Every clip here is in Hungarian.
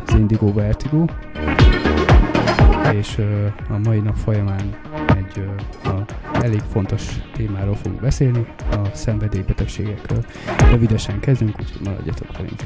az Indigo Vertigo, és a mai nap folyamán egy elég fontos témáról fogunk beszélni, a szenvedélybetegségekről. Rövidesen kezdünk, úgyhogy maradjatok velünk.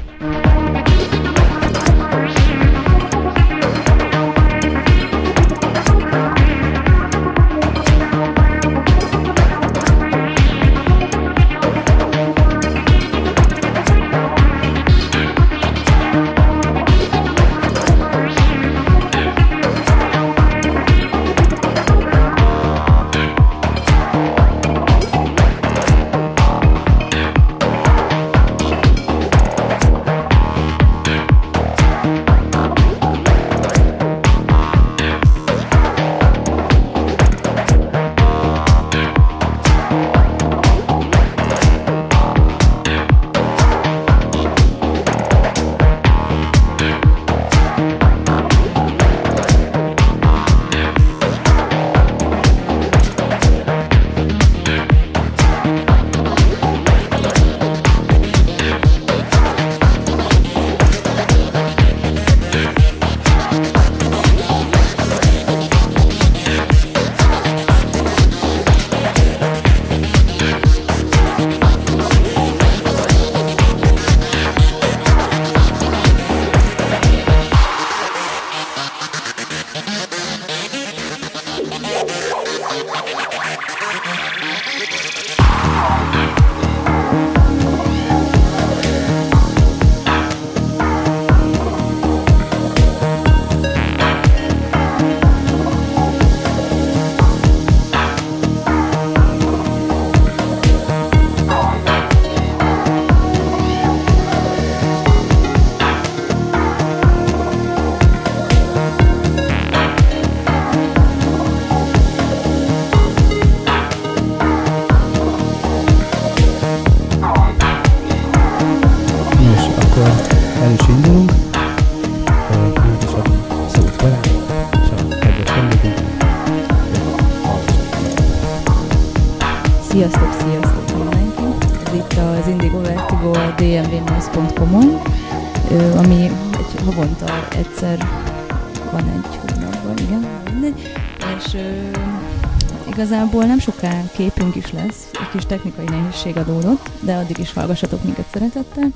Sziasztok mindenki! Ez itt az Indigo Vertigo a dmvnoise.com-on, ami egy havonta egyszer van egy hónapban, igen, mindegy, és igazából nem soká képünk is lesz, egy kis technikai nehézség adódott, de addig is hallgassatok minket szeretettel.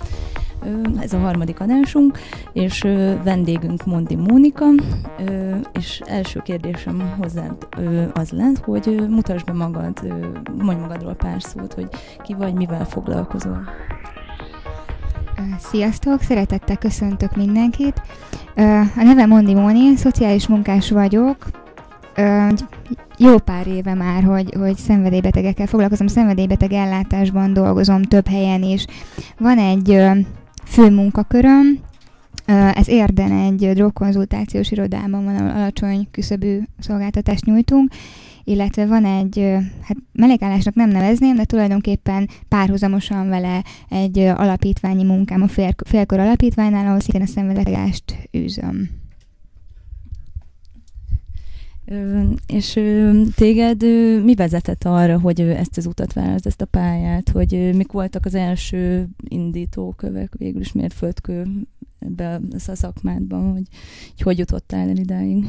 Ez a harmadik adásunk, és vendégünk Mondi Mónika, és első kérdésem hozzád az lesz, hogy mutasd be magad, mondj magadról pár szót, hogy ki vagy, mivel foglalkozol. Sziasztok, szeretettel köszöntök mindenkit. A nevem Mondi Móni, szociális munkás vagyok. Jó pár éve már, hogy szenvedélybetegekkel foglalkozom, szenvedélybeteg ellátásban dolgozom több helyen is. Van egy fő munkaköröm, ez Érden egy drogkonzultációs irodában van, ahol alacsony küszöbű szolgáltatást nyújtunk, illetve van egy, hát mellékállásnak nem nevezném, de tulajdonképpen párhuzamosan vele egy alapítványi munkám a Félkor Alapítványnál, ahol szintén a szenvedélybetegást űzöm. És téged mi vezetett arra, hogy ezt az utat választ, ezt a pályát, hogy mik voltak az első indítókövek, végül is mérföldkő ebbe a szakmádban, hogy jutottál el idáig?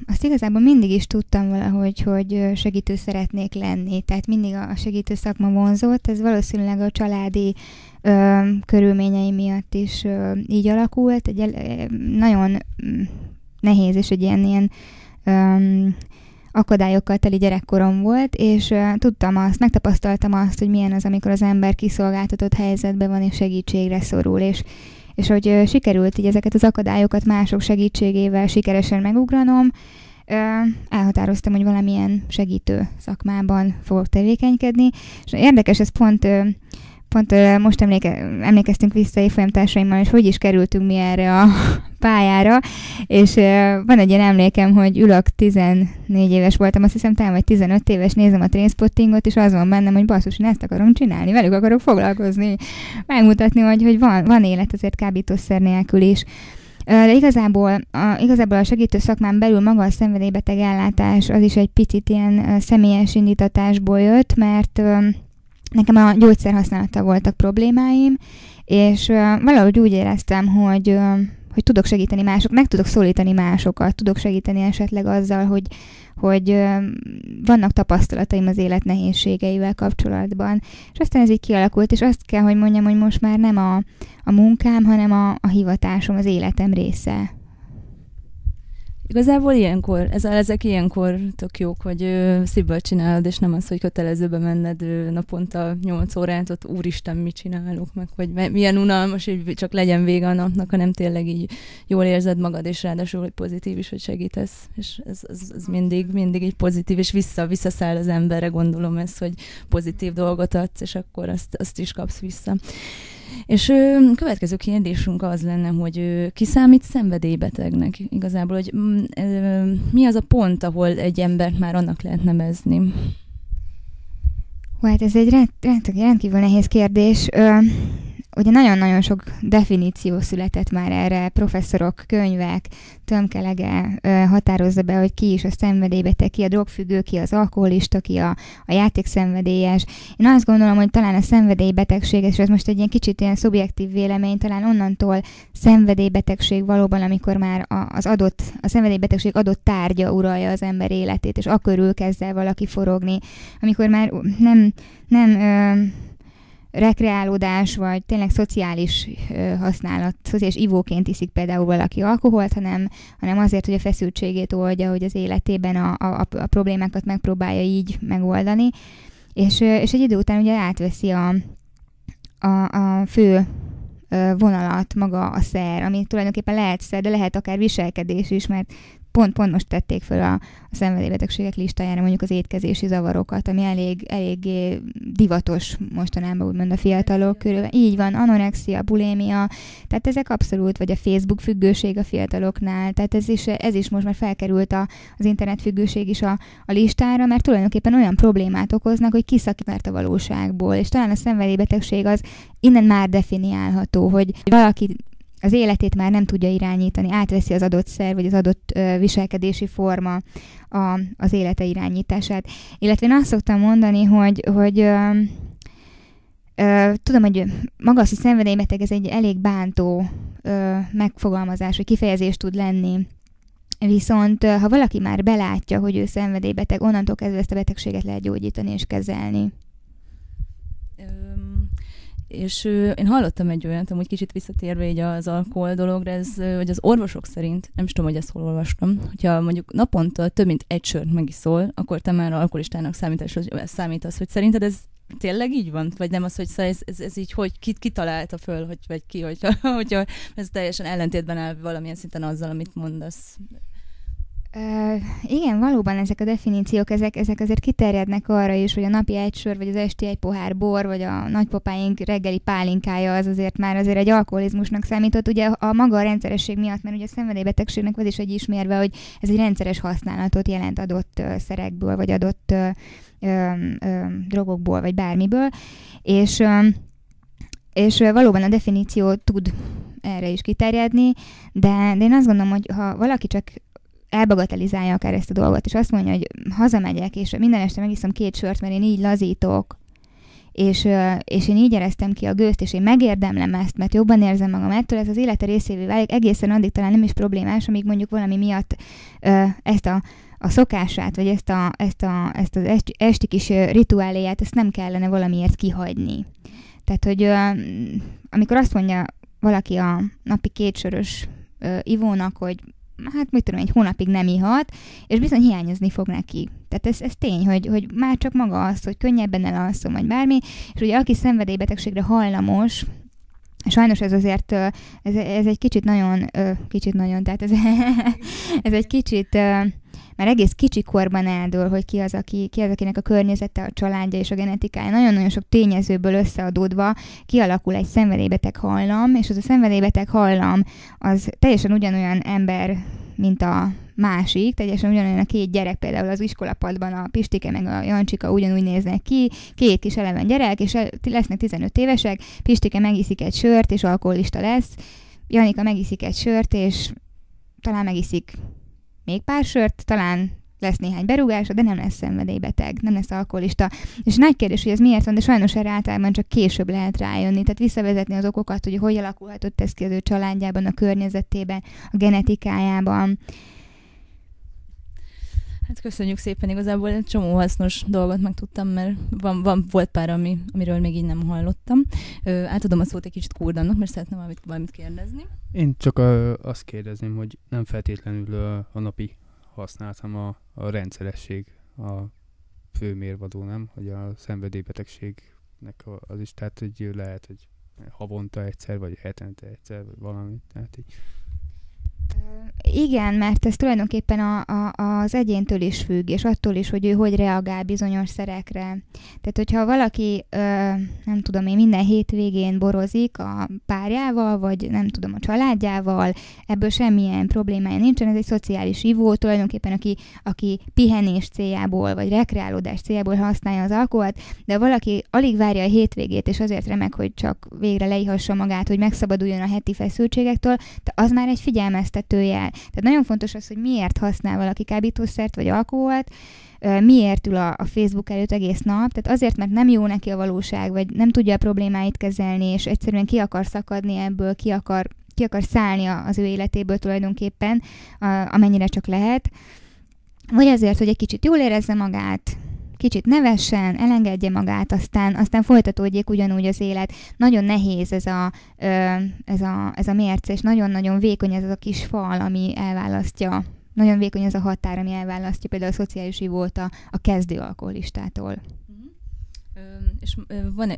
Azt igazából mindig is tudtam valahogy, hogy segítő szeretnék lenni, tehát mindig a segítő szakma vonzott, ez valószínűleg a családi körülményei miatt is így alakult, egy nagyon nehéz és egy ilyen akadályokkal teli gyerekkorom volt, és megtapasztaltam azt, hogy milyen az, amikor az ember kiszolgáltatott helyzetben van és segítségre szorul, és hogy sikerült így ezeket az akadályokat mások segítségével sikeresen megugranom, elhatároztam, hogy valamilyen segítő szakmában fogok tevékenykedni, és érdekes, ez pont most emlékeztünk vissza évfolyamtársaimmal, és hogy is kerültünk mi erre a pályára, és van egy ilyen emlékem, hogy ülök, 14 éves voltam, azt hiszem talán vagy 15 éves, nézem a Trainspottingot, és az van bennem, hogy basszus, én ezt akarom csinálni, velük akarok foglalkozni, megmutatni, hogy van élet azért kábítószer nélkül is. De igazából a segítő szakmán belül maga a szenvedélybeteg ellátás az is egy picit ilyen személyes indítatásból jött, mert nekem a gyógyszerhasználattal voltak problémáim, és valahogy úgy éreztem, hogy tudok segíteni meg tudok szólítani másokat, tudok segíteni esetleg azzal, hogy vannak tapasztalataim az élet nehézségeivel kapcsolatban. És aztán ez így kialakult, és azt kell, hogy mondjam, hogy most már nem a munkám, hanem a hivatásom, az életem része. Igazából ilyenkor, ezek ilyenkor tök jók, hogy szívből csinálod, és nem az, hogy kötelezőbe menned naponta 8 órát, ott úristen, mit csinálok, meg hogy milyen unalmas, hogy csak legyen vége a napnak, hanem tényleg így jól érzed magad, és ráadásul, hogy pozitív is, hogy segítesz. És ez mindig így pozitív, és visszaszáll az emberre, gondolom ez, hogy pozitív dolgot adsz, és akkor azt is kapsz vissza. És következő kérdésünk az lenne, hogy ki számít szenvedélybetegnek igazából, hogy mi az a pont, ahol egy embert már annak lehet nevezni? Hát ez egy rendkívül nehéz kérdés. Ugye nagyon-nagyon sok definíció született már erre, professzorok, könyvek, tömkelege határozza be, hogy ki is a szenvedélybeteg, ki a drogfüggő, ki az alkoholista, ki a játékszenvedélyes. Én azt gondolom, hogy talán a szenvedélybetegség, és ez most egy ilyen kicsit ilyen szubjektív vélemény, talán onnantól szenvedélybetegség valóban, amikor már a szenvedélybetegség adott tárgya uralja az ember életét, és akkor kezd el valaki forogni, amikor már nem rekreálódás, vagy tényleg szociális használat, szociális ivóként iszik például valaki alkoholt, hanem azért, hogy a feszültségét oldja, hogy az életében a problémákat megpróbálja így megoldani. És egy idő után ugye átveszi a fő vonalat maga a szer, ami tulajdonképpen lehet szer, de lehet akár viselkedés is, mert pont most tették föl a szenvedélybetegségek listájára mondjuk az étkezési zavarokat, ami eléggé divatos mostanában úgymond a fiatalok körül. Így van, anorexia, bulémia, tehát ezek abszolút, vagy a Facebook függőség a fiataloknál, tehát ez is most már felkerült az internet függőség is a listára, mert tulajdonképpen olyan problémát okoznak, hogy kiszakít a valóságból, és talán a szenvedélybetegség az innen már definiálható, hogy valaki az életét már nem tudja irányítani, átveszi az adott szer, vagy az adott viselkedési forma az élete irányítását. Illetve én azt szoktam mondani, hogy tudom, hogy maga az, hogy szenvedélybeteg, ez egy elég bántó megfogalmazás, vagy kifejezés tud lenni. Viszont ha valaki már belátja, hogy ő szenvedélybeteg, onnantól kezdve ezt a betegséget lehet gyógyítani és kezelni. És én hallottam egy olyat, amúgy kicsit visszatérve így az alkohol dologra, hogy az orvosok szerint, nem is tudom, hogy ezt hol olvastam, hogyha mondjuk naponta több mint egy sört megiszol, akkor te már alkoholistának számítasz, hogy szerinted ez tényleg így van? Vagy nem az, hogy ez így, hogy ki találta föl, vagy ki, hogyha ez teljesen ellentétben áll valamilyen szinten azzal, amit mondasz? Igen, valóban ezek a definíciók, ezek azért kiterjednek arra is, hogy a napi egy sör, vagy az esti egy pohár bor, vagy a nagypapáink reggeli pálinkája az azért egy alkoholizmusnak számított. Ugye a maga a rendszeresség miatt, mert ugye a szenvedélybetegségnek az is egy ismérve, hogy ez egy rendszeres használatot jelent adott szerekből, vagy adott drogokból, vagy bármiből. És valóban a definíció tud erre is kiterjedni, de én azt gondolom, hogy ha valaki csak elbagatelizálja akár ezt a dolgot, és azt mondja, hogy hazamegyek, és minden este megiszom 2 sört, mert én így lazítok, és én így eresztem ki a gőzt, és én megérdemlem ezt, mert jobban érzem magam ettől, ez az élete részévé válik, egészen addig talán nem is problémás, amíg mondjuk valami miatt ezt a szokását, vagy ezt az esti kis rituáléját, ezt nem kellene valamiért kihagyni. Tehát, hogy amikor azt mondja valaki a napi 2 sörös ivónak, hogy hát mit tudom, egy hónapig nem ihat, és bizony hiányozni fog neki. Tehát ez tény, hogy már csak maga az, hogy könnyebben elalszom, vagy bármi, és ugye aki szenvedélybetegségre hajlamos, sajnos ez azért, ez egy kicsit nagyon, tehát ez egy kicsit, már egész kicsi korban eldől, hogy ki az, akinek a környezete, a családja és a genetikája nagyon-nagyon sok tényezőből összeadódva kialakul egy szenvedélybeteg hajlam, és az a szenvedélybeteg hajlam az teljesen ugyanolyan ember, mint a másik, teljesen ugyanolyan a 2 gyerek, például az iskolapadban a Pistike meg a Jancsika ugyanúgy néznek ki, 2 kis eleven gyerek, és lesznek 15 évesek, Pistike megiszik egy sört, és alkoholista lesz, Janika megiszik egy sört, és talán megiszik még pár sört, talán lesz néhány berúgása, de nem lesz szenvedélybeteg, nem lesz alkoholista. És nagy kérdés, hogy ez miért van, de sajnos erre általában csak később lehet rájönni. Tehát visszavezetni az okokat, hogy alakulhatott ez ki az ő családjában, a környezetében, a genetikájában. Hát köszönjük szépen, igazából egy csomó hasznos dolgot megtudtam, mert volt pár, amiről még így nem hallottam. Átadom a szót egy kicsit Kurdannak, mert szeretném valamit kérdezni. Én csak azt kérdezném, hogy nem feltétlenül a napi használtam a rendszeresség a fő mérvadó, nem? Hogy a szenvedélybetegségnek az is, tehát hogy lehet, hogy havonta egyszer, vagy hetente egyszer, vagy valami, tehát így. Igen, mert ez tulajdonképpen az egyéntől is függ, és attól is, hogy ő hogy reagál bizonyos szerekre. Tehát, hogyha valaki, nem tudom én, minden hétvégén borozik a párjával, vagy nem tudom, a családjával, ebből semmilyen problémája nincsen, ez egy szociális ivó, tulajdonképpen aki pihenés céljából, vagy rekreálódás céljából használja az alkoholt, de valaki alig várja a hétvégét, és azért remek, hogy csak végre leihassa magát, hogy megszabaduljon a heti feszültségektől, de az már egy figyelmeztetőjel. Tehát nagyon fontos az, hogy miért használ valaki kábítószert vagy alkoholt, miért ül a Facebook előtt egész nap, tehát azért, mert nem jó neki a valóság, vagy nem tudja a problémáit kezelni, és egyszerűen ki akar szakadni ebből, ki akar szállni az ő életéből tulajdonképpen, amennyire csak lehet. Vagy azért, hogy egy kicsit jól érezze magát, kicsit nevessen, elengedje magát, aztán folytatódjék ugyanúgy az élet. Nagyon nehéz ez a mérce, és nagyon-nagyon vékony ez a kis fal, ami elválasztja, nagyon vékony ez a határ, ami elválasztja például a szociális ivót a kezdő alkoholistától. És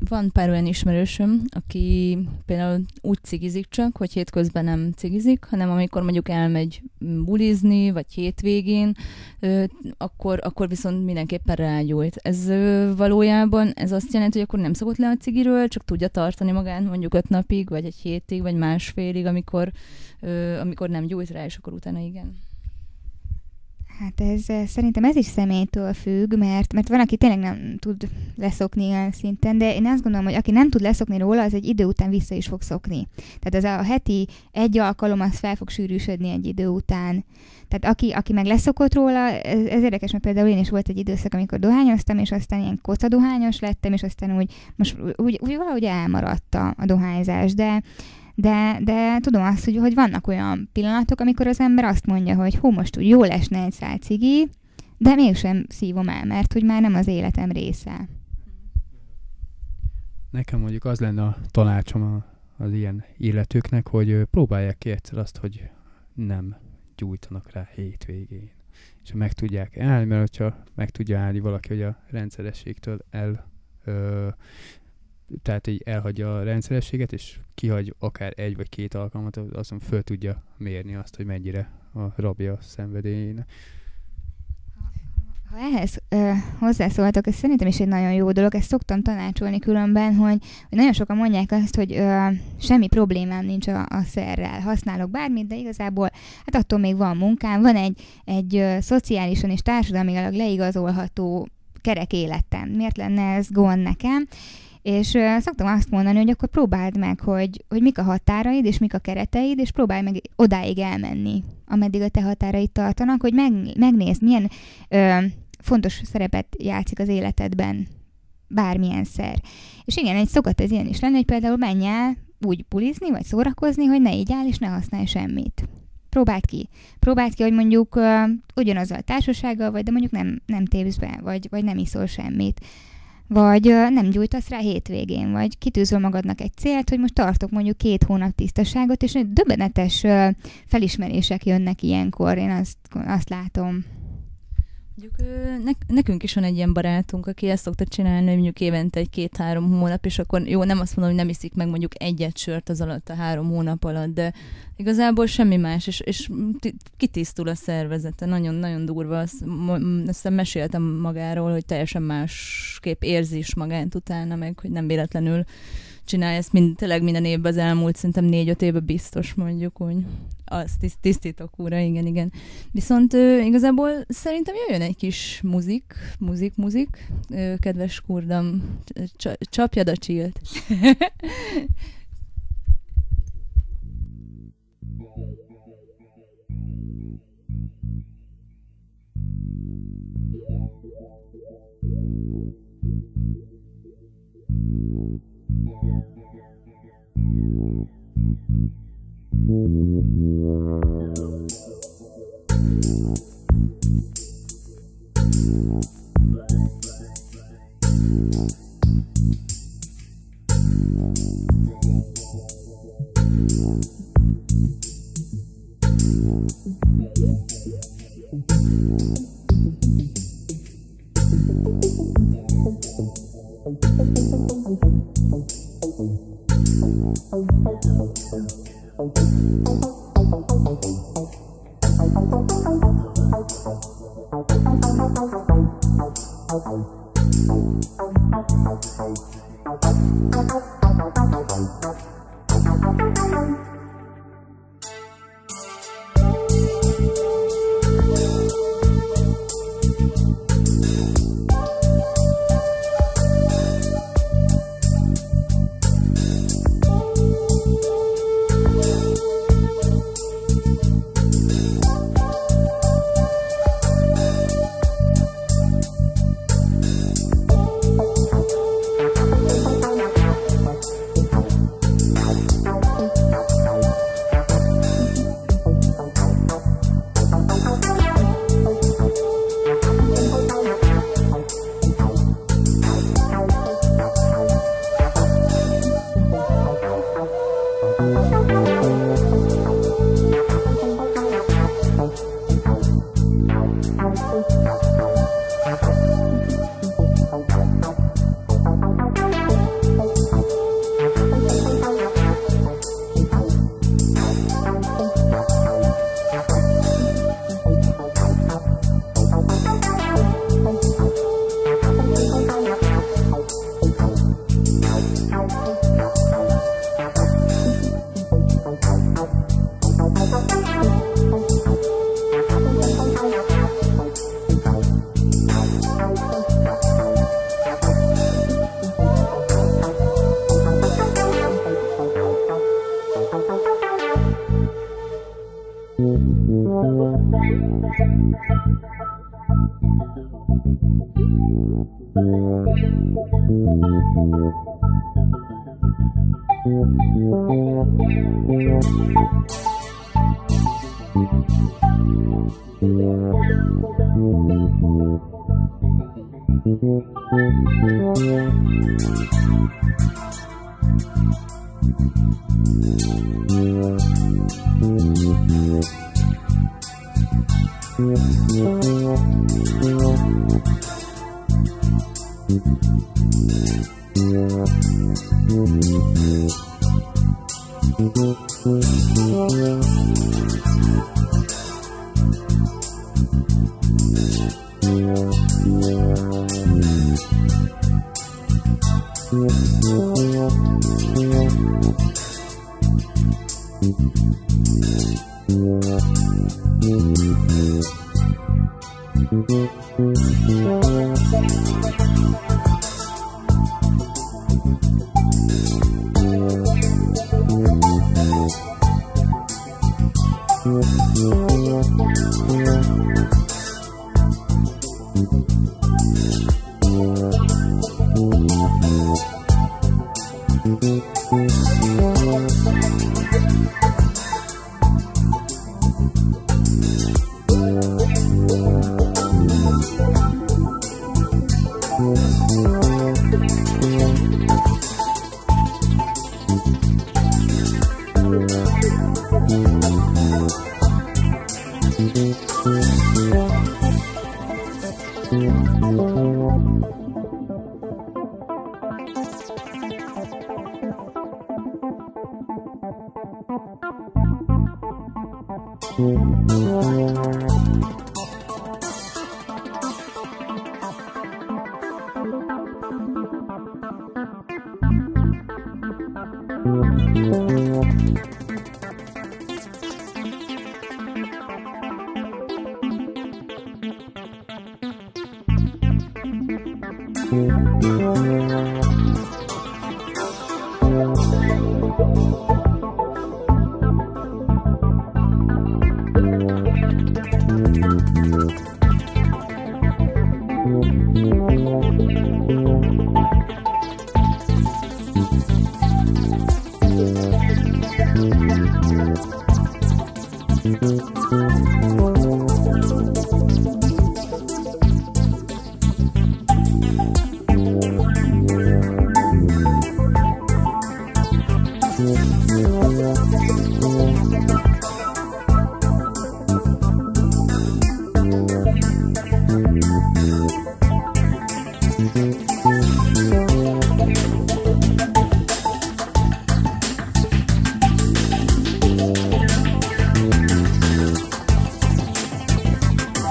van pár olyan ismerősöm, aki például úgy cigizik csak, hogy hétközben nem cigizik, hanem amikor mondjuk elmegy bulizni, vagy hétvégén, akkor viszont mindenképpen rágyújt. Ez valójában ez azt jelenti, hogy akkor nem szokott le a cigiről, csak tudja tartani magát mondjuk 5 napig, vagy egy hétig, vagy másfélig, amikor nem gyújt rá, és akkor utána igen. Hát szerintem ez is személytől függ, mert van, aki tényleg nem tud leszokni ilyen szinten, de én azt gondolom, hogy aki nem tud leszokni róla, az egy idő után vissza is fog szokni. Tehát az a heti egy alkalom, az fel fog sűrűsödni egy idő után. Tehát aki meg leszokott róla, ez érdekes, mert például én is volt egy időszak, amikor dohányoztam, és aztán ilyen kocadohányos lettem, és aztán úgy valahogy elmaradt a dohányzás, de tudom azt, hogy vannak olyan pillanatok, amikor az ember azt mondja, hogy most úgy jól esne egy szál cigi, de mégsem szívom el, mert hogy már nem az életem része. Nekem mondjuk az lenne a tanácsom az ilyen illetőknek, hogy próbálják ki egyszer azt, hogy nem gyújtanak rá hétvégén. És ha meg tudják állni, mert hogyha meg tudja állni valaki, hogy a rendszerességtől tehát így elhagyja a rendszerességet, és kihagy akár 1 vagy 2 alkalmat, azon föl tudja mérni azt, hogy mennyire a rabja a szenvedélyének. Ha ehhez hozzászóltok, ez szerintem is egy nagyon jó dolog, ezt szoktam tanácsolni különben, hogy nagyon sokan mondják azt, hogy semmi problémám nincs a szerrel, használok bármit, de igazából hát attól még van munkám, van egy szociálisan és társadalmilag leigazolható kerek életem. Miért lenne ez gond nekem? És szoktam azt mondani, hogy akkor próbáld meg, hogy mik a határaid, és mik a kereteid, és próbálj meg odáig elmenni, ameddig a te határaid tartanak, hogy megnézd, milyen fontos szerepet játszik az életedben bármilyen szer. És igen, szokott ez ilyen is lenni, hogy például menj el úgy bulizni, vagy szórakozni, hogy ne így áll, és ne használj semmit. Próbáld ki, hogy mondjuk ugyanazzal a társasággal vagy, de mondjuk nem tépsz be, vagy nem iszol semmit. Vagy nem gyújtasz rá hétvégén, vagy kitűzöl magadnak egy célt, hogy most tartok mondjuk 2 hónap tisztaságot, és döbbenetes felismerések jönnek ilyenkor, én azt látom. Nekünk is van egy ilyen barátunk, aki ezt szokta csinálni, hogy mondjuk évente 2-3 hónap, és akkor jó, nem azt mondom, hogy nem iszik meg mondjuk 1 sört az alatt a 3 hónap alatt, de igazából semmi más, és kitisztul a szervezete. Nagyon-nagyon durva. Azt meséltem magáról, hogy teljesen másképp érzi is magát utána, meg hogy nem véletlenül csinálja ezt tényleg minden évben az elmúlt, szerintem 4-5 évben biztos mondjuk, hogy az tisztítok úra, igen. Viszont igazából szerintem jöjjön egy kis muzik. Kedves Kurdam, csapjad a csilt.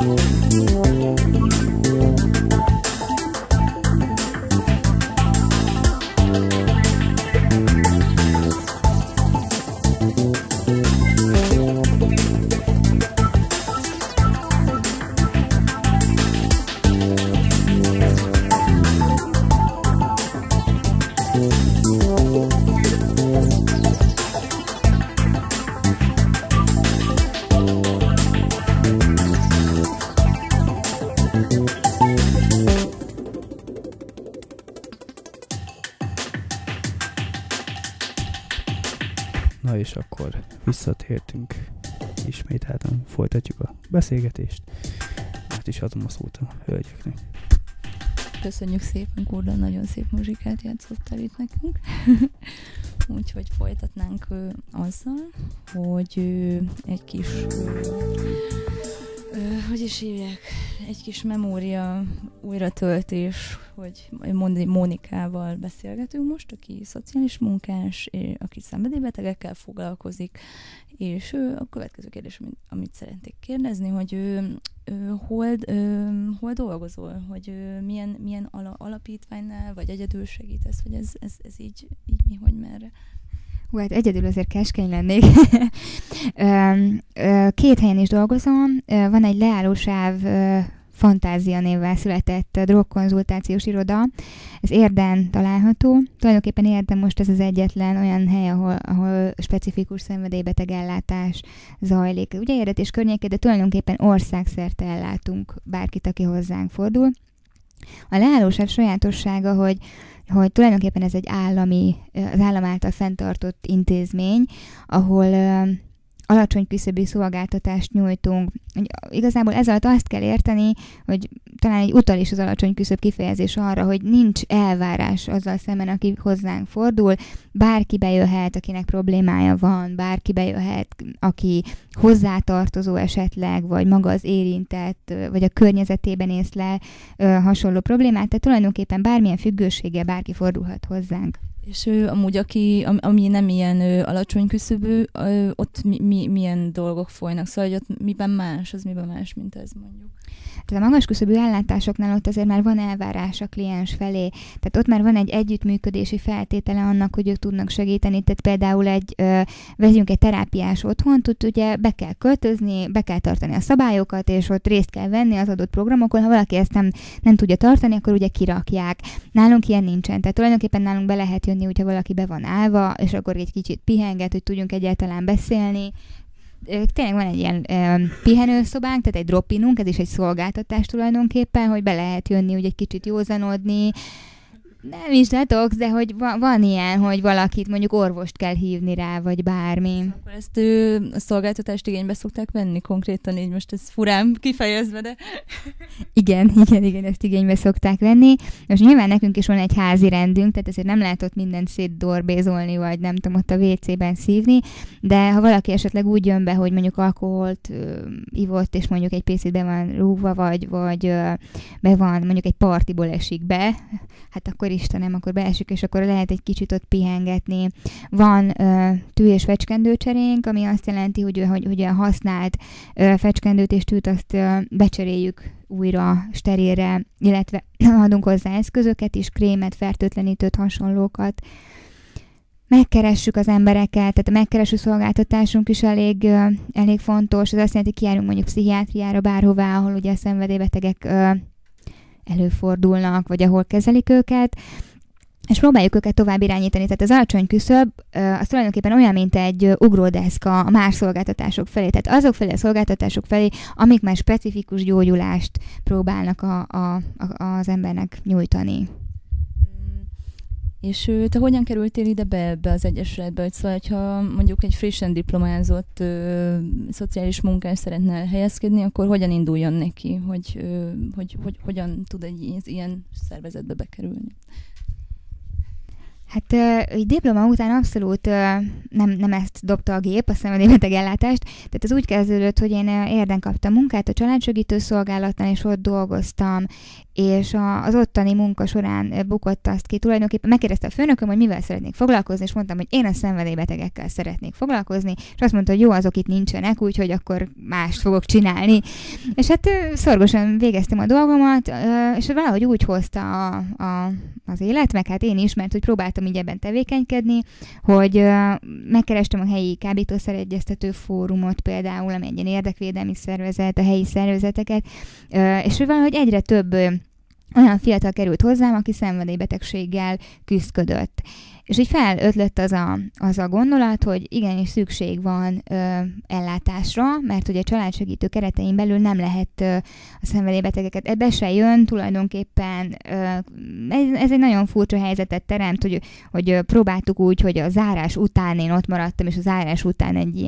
Na és akkor visszatértünk. Ismételten folytatjuk a beszélgetést. Át is adom a szót a hölgyeknek. Köszönjük szépen, Gordon, nagyon szép muzsikát játszottál itt nekünk. Úgyhogy folytatnánk azzal, hogy egy kis, hogy is hívják, egy kis memória újratöltés, hogy Mónikával beszélgetünk most, aki szociális munkás, aki szenvedélybetegekkel foglalkozik, és a következő kérdés, amit szeretnék kérdezni, hogy hol dolgozol, hogy milyen alapítványnál, vagy egyedül segítesz, vagy ez így mi, hogy merre? Hát egyedül azért keskeny lennék. 2 helyen is dolgozom. Van egy leállósáv Fantázia névvel született drogkonzultációs iroda. Ez Érden található. Tulajdonképpen Érden most ez az egyetlen olyan hely, ahol specifikus szenvedélybeteg ellátás zajlik. Ugye Érdet és környéke, de tulajdonképpen országszerte ellátunk bárkit, aki hozzánk fordul. A leállósáv sajátossága, hogy tulajdonképpen ez egy az állam által fenntartott intézmény, ahol alacsony küszöbű szolgáltatást nyújtunk. Igazából ez alatt azt kell érteni, hogy talán egy utal is az alacsony küszöb kifejezés arra, hogy nincs elvárás azzal szemben, aki hozzánk fordul. Bárki bejöhet, akinek problémája van, bárki bejöhet, aki hozzátartozó esetleg, vagy maga az érintett, vagy a környezetében észlel hasonló problémát. Tehát tulajdonképpen bármilyen függőséggel bárki fordulhat hozzánk. És amúgy, ami nem ilyen alacsony küszöbű, ott milyen dolgok folynak? Szóval, hogy ott miben más, mint ez mondjuk? Tehát a magas küszöbű ellátásoknál ott azért már van elvárás a kliens felé. Tehát ott már van egy együttműködési feltétele annak, hogy ők tudnak segíteni. Tehát például vegyünk egy terápiás otthont, ott ugye be kell költözni, be kell tartani a szabályokat, és ott részt kell venni az adott programokon. Ha valaki ezt nem tudja tartani, akkor ugye kirakják. Nálunk ilyen nincsen. Tehát tulajdonképpen nálunk be lehet jönni, hogyha valaki be van állva, és akkor egy kicsit pihenget, hogy tudjunk egyáltalán beszélni. Tényleg van egy ilyen pihenőszobánk, tehát egy drop-inunk, ez is egy szolgáltatás tulajdonképpen, hogy be lehet jönni, úgy egy kicsit józanodni. Nem is detox, de hogy van ilyen, hogy valakit mondjuk orvost kell hívni rá, vagy bármi. Akkor ezt a szolgáltatást igénybe szokták venni konkrétan, így most ez furán kifejezve, de... Igen, ezt igénybe szokták venni. Most nyilván nekünk is van egy házi rendünk, tehát ezért nem lehet ott mindent szétdorbézolni, vagy nem tudom, ott a WC-ben szívni, de ha valaki esetleg úgy jön be, hogy mondjuk alkoholt ivott, és mondjuk egy picit be van rúgva, vagy be van, mondjuk egy partiból esik be, hát akkor Istenem, akkor beesik, és akkor lehet egy kicsit ott pihengetni. Van tű- és fecskendőcserénk, ami azt jelenti, hogy a használt fecskendőt és tűt azt becseréljük újra sterilre, illetve adunk hozzá eszközöket is, krémet, fertőtlenítőt, hasonlókat. Megkeressük az embereket, tehát a megkereső szolgáltatásunk is elég fontos. Ez azt jelenti, hogy kijárunk mondjuk pszichiátriára bárhová, ahol ugye a szenvedélybetegek előfordulnak, vagy ahol kezelik őket, és próbáljuk őket tovább irányítani. Tehát az alacsony küszöb az tulajdonképpen olyan, mint egy ugródeszka a más szolgáltatások felé. Tehát azok felé a szolgáltatások felé, amik már specifikus gyógyulást próbálnak az embernek nyújtani. És te hogyan kerültél ide be az Egyesületbe? Szóval, hogyha mondjuk egy frissen diplomázott szociális munkás szeretne elhelyezkedni, akkor hogyan induljon neki? Hogy hogyan tud egy ilyen szervezetbe bekerülni? Hát így diploma után abszolút nem ezt dobta a gép, a szenvedélybeteg ellátást. Tehát ez úgy kezdődött, hogy én Érden kaptam munkát a családsegítő szolgálatnál, és ott dolgoztam, és az ottani munka során bukott azt ki. Tulajdonképpen megkérdezte a főnököm, hogy mivel szeretnék foglalkozni, és mondtam, hogy én a szenvedélybetegekkel szeretnék foglalkozni, és azt mondta, hogy jó, azok itt nincsenek, úgyhogy akkor mást fogok csinálni. És hát szorgosan végeztem a dolgomat, és valahogy úgy hozta az élet, meg hát én is, mert hogy próbáltam így ebben tevékenykedni, hogy megkerestem a helyi kábítószeregyeztető fórumot például, ami egy ilyen érdekvédelmi szervezet, a helyi szervezeteket, és valahogy egyre több olyan fiatal került hozzám, aki szenvedélybetegséggel küzdködött. És így felötlött az a gondolat, hogy igenis szükség van ellátásra, mert ugye a családsegítő keretein belül nem lehet a szenvedélybetegeket. Ebbe se jön tulajdonképpen, ez egy nagyon furcsa helyzetet teremt, hogy próbáltuk úgy, hogy a zárás után én ott maradtam, és a zárás után egy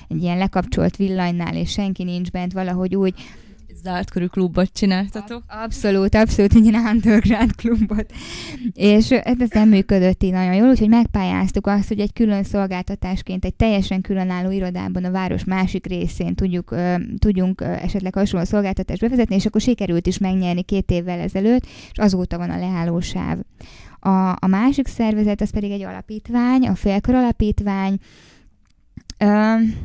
ilyen lekapcsolt villanynál, és senki nincs bent, valahogy úgy. Zárt körű klubot csináltatok? Abszolút, egy ilyen underground klubot. És ez nem működött így nagyon jól, úgyhogy megpályáztuk azt, hogy egy külön szolgáltatásként, egy teljesen különálló irodában a város másik részén tudjunk esetleg hasonló szolgáltatást bevezetni, és akkor sikerült is megnyerni 2 évvel ezelőtt, és azóta van a leállósáv. A másik szervezet, az pedig egy alapítvány, a Félkör Alapítvány.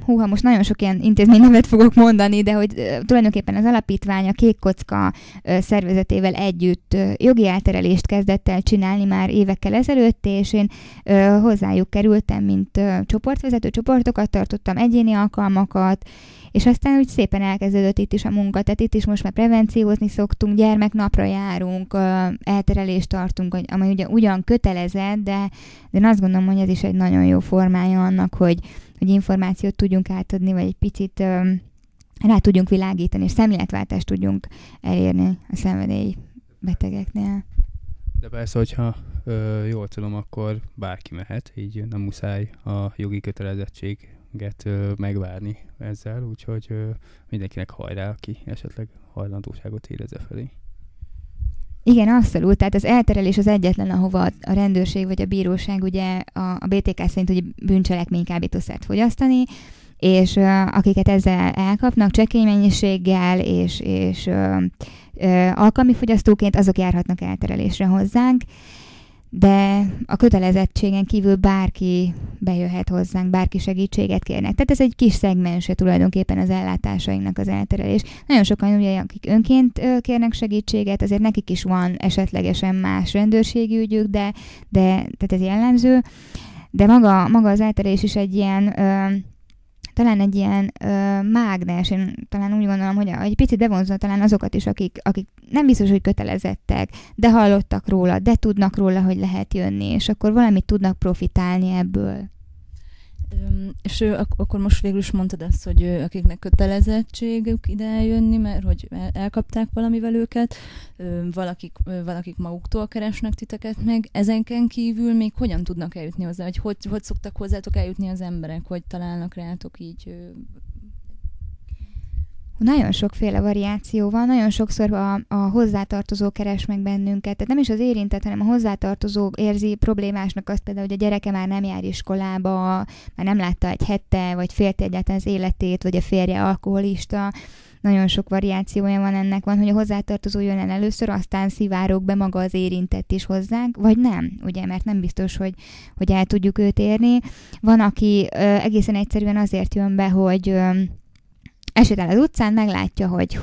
Most nagyon sok ilyen intézménynevet fogok mondani, de hogy tulajdonképpen az alapítvány a Kék Kocka szervezetével együtt jogi elterelést kezdett el csinálni már évekkel ezelőtt, és én hozzájuk kerültem, mint csoportvezető, csoportokat tartottam, egyéni alkalmakat, és aztán úgy szépen elkezdődött itt is a munka, tehát itt is most már prevenciózni szoktunk, gyermeknapra járunk, elterelést tartunk, ami ugye ugyan kötelezett, de én azt gondolom, hogy ez is egy nagyon jó formája annak, hogy információt tudjunk átadni, vagy egy picit rá tudjunk világítani, és szemléletváltást tudjunk elérni a szenvedélybetegeknél. De persze, hogyha jól tudom, akkor bárki mehet, így nem muszáj a jogi kötelezettséget megvárni ezzel, úgyhogy mindenkinek hajrá, aki esetleg hajlandóságot érez felé. Igen, abszolút. Tehát az elterelés az egyetlen, ahova a rendőrség vagy a bíróság ugye a BTK szerint ugye bűncselekmény kábítószert fogyasztani, és akiket ezzel elkapnak csekély mennyiséggel, és alkalmi fogyasztóként, azok járhatnak elterelésre hozzánk, de a kötelezettségen kívül bárki bejöhet hozzánk, bárki segítséget kérnek. Tehát ez egy kis szegmense tulajdonképpen az ellátásainknak az elterelés. Nagyon sokan ugye, akik önként kérnek segítséget, azért nekik is van esetlegesen más rendőrségi ügyük, de tehát ez jellemző. De maga az elterelés is egy ilyen talán egy ilyen mágnes, én talán úgy gondolom, hogy egy picit bevonzza talán azokat is, akik nem biztos, hogy kötelezettek, de hallottak róla, de tudnak róla, hogy lehet jönni, és akkor valamit tudnak profitálni ebből. És akkor most végül is mondtad azt, hogy akiknek kötelezettségük ide eljönni, mert hogy elkapták valamivel őket, valakik maguktól keresnek titeket meg. Ezenken kívül még hogyan tudnak eljutni hozzá? Vagy hogy szoktak hozzátok eljutni az emberek? Hogy találnak rátok így? Nagyon sokféle variáció van, nagyon sokszor a hozzátartozó keres meg bennünket. Tehát nem is az érintett, hanem a hozzátartozó érzi problémásnak azt például, hogy a gyereke már nem jár iskolába, már nem látta egy hete, vagy félte egyáltalán az életét, vagy a férje alkoholista. Nagyon sok variációja van ennek, van, hogy a hozzátartozó jön el először, aztán szivárog be maga az érintett is hozzánk, vagy nem, ugye, mert nem biztos, hogy el tudjuk őt érni. Van, aki egészen egyszerűen azért jön be, hogy esétel az utcán, meglátja, hogy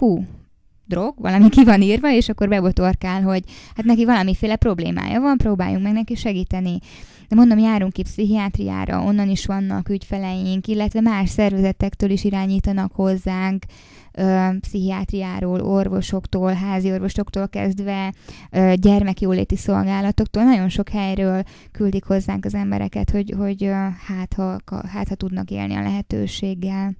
drog, valami ki van írva, és akkor bebotorkál, hogy hát neki valamiféle problémája van, próbáljunk meg neki segíteni. De mondom, járunk ki pszichiátriára, onnan is vannak ügyfeleink, illetve más szervezetektől is irányítanak hozzánk, pszichiátriáról, orvosoktól, házi orvosoktól kezdve, gyermekjóléti szolgálatoktól, nagyon sok helyről küldik hozzánk az embereket, hogy hát ha tudnak élni a lehetőséggel.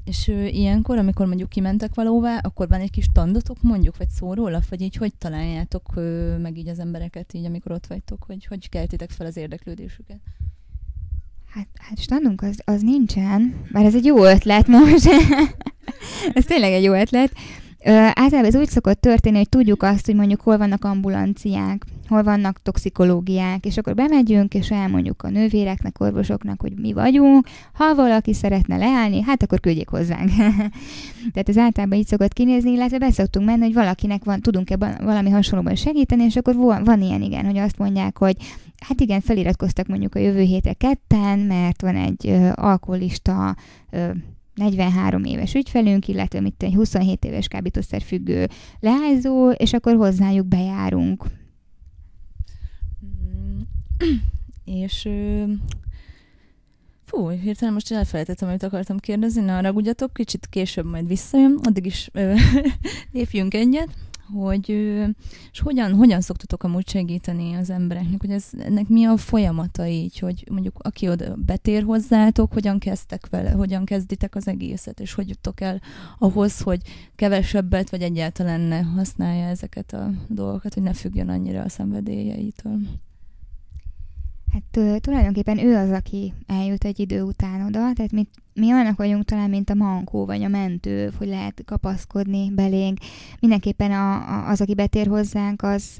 És ilyenkor, amikor mondjuk kimentek valóvá, akkor van egy kis tandotok mondjuk, vagy szórólap, vagy így hogy találjátok meg így az embereket, így amikor ott vagytok, hogy keltitek fel az érdeklődésüket? Hát standunk az nincsen, bár ez egy jó ötlet most. Ez tényleg egy jó ötlet. Általában ez úgy szokott történni, hogy tudjuk azt, hogy mondjuk hol vannak ambulanciák, hol vannak toxikológiák, és akkor bemegyünk, és elmondjuk a nővéreknek, orvosoknak, hogy mi vagyunk. Ha valaki szeretne leállni, hát akkor küldjék hozzánk. Tehát ez általában így szokott kinézni, illetve beszoktunk menni, hogy valakinek tudunk-e valami hasonlóban segíteni, és akkor van ilyen, igen, hogy azt mondják, hogy hát igen, feliratkoztak mondjuk a jövő hétre ketten, mert van egy alkoholista 43 éves ügyfelünk, illetve egy 27 éves kábítószerfüggő leányzó, és akkor hozzájuk bejárunk. És hirtelen most elfelejtettem, amit akartam kérdezni, ne haragudjatok, kicsit később majd visszajön, addig is lépjünk egyet, hogy és hogyan szoktatok amúgy segíteni az embereknek, hogy ennek mi a folyamata így, hogy mondjuk aki oda betér hozzátok, hogyan kezdtek vele, hogyan kezditek az egészet, és hogy juttok el ahhoz, hogy kevesebbet, vagy egyáltalán ne használja ezeket a dolgokat, hogy ne függjön annyira a szenvedélyeitől. Hát tulajdonképpen ő az, aki eljut egy idő után oda, tehát mi olyanok vagyunk talán, mint a mankó vagy a mentő, hogy lehet kapaszkodni belénk. Mindenképpen az, aki betér hozzánk, az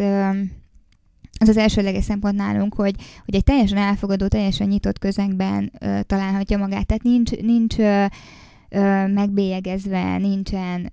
elsődleges szempont nálunk, hogy egy teljesen elfogadó, teljesen nyitott közegben találhatja magát. Tehát nincs megbélyegezve, nincsen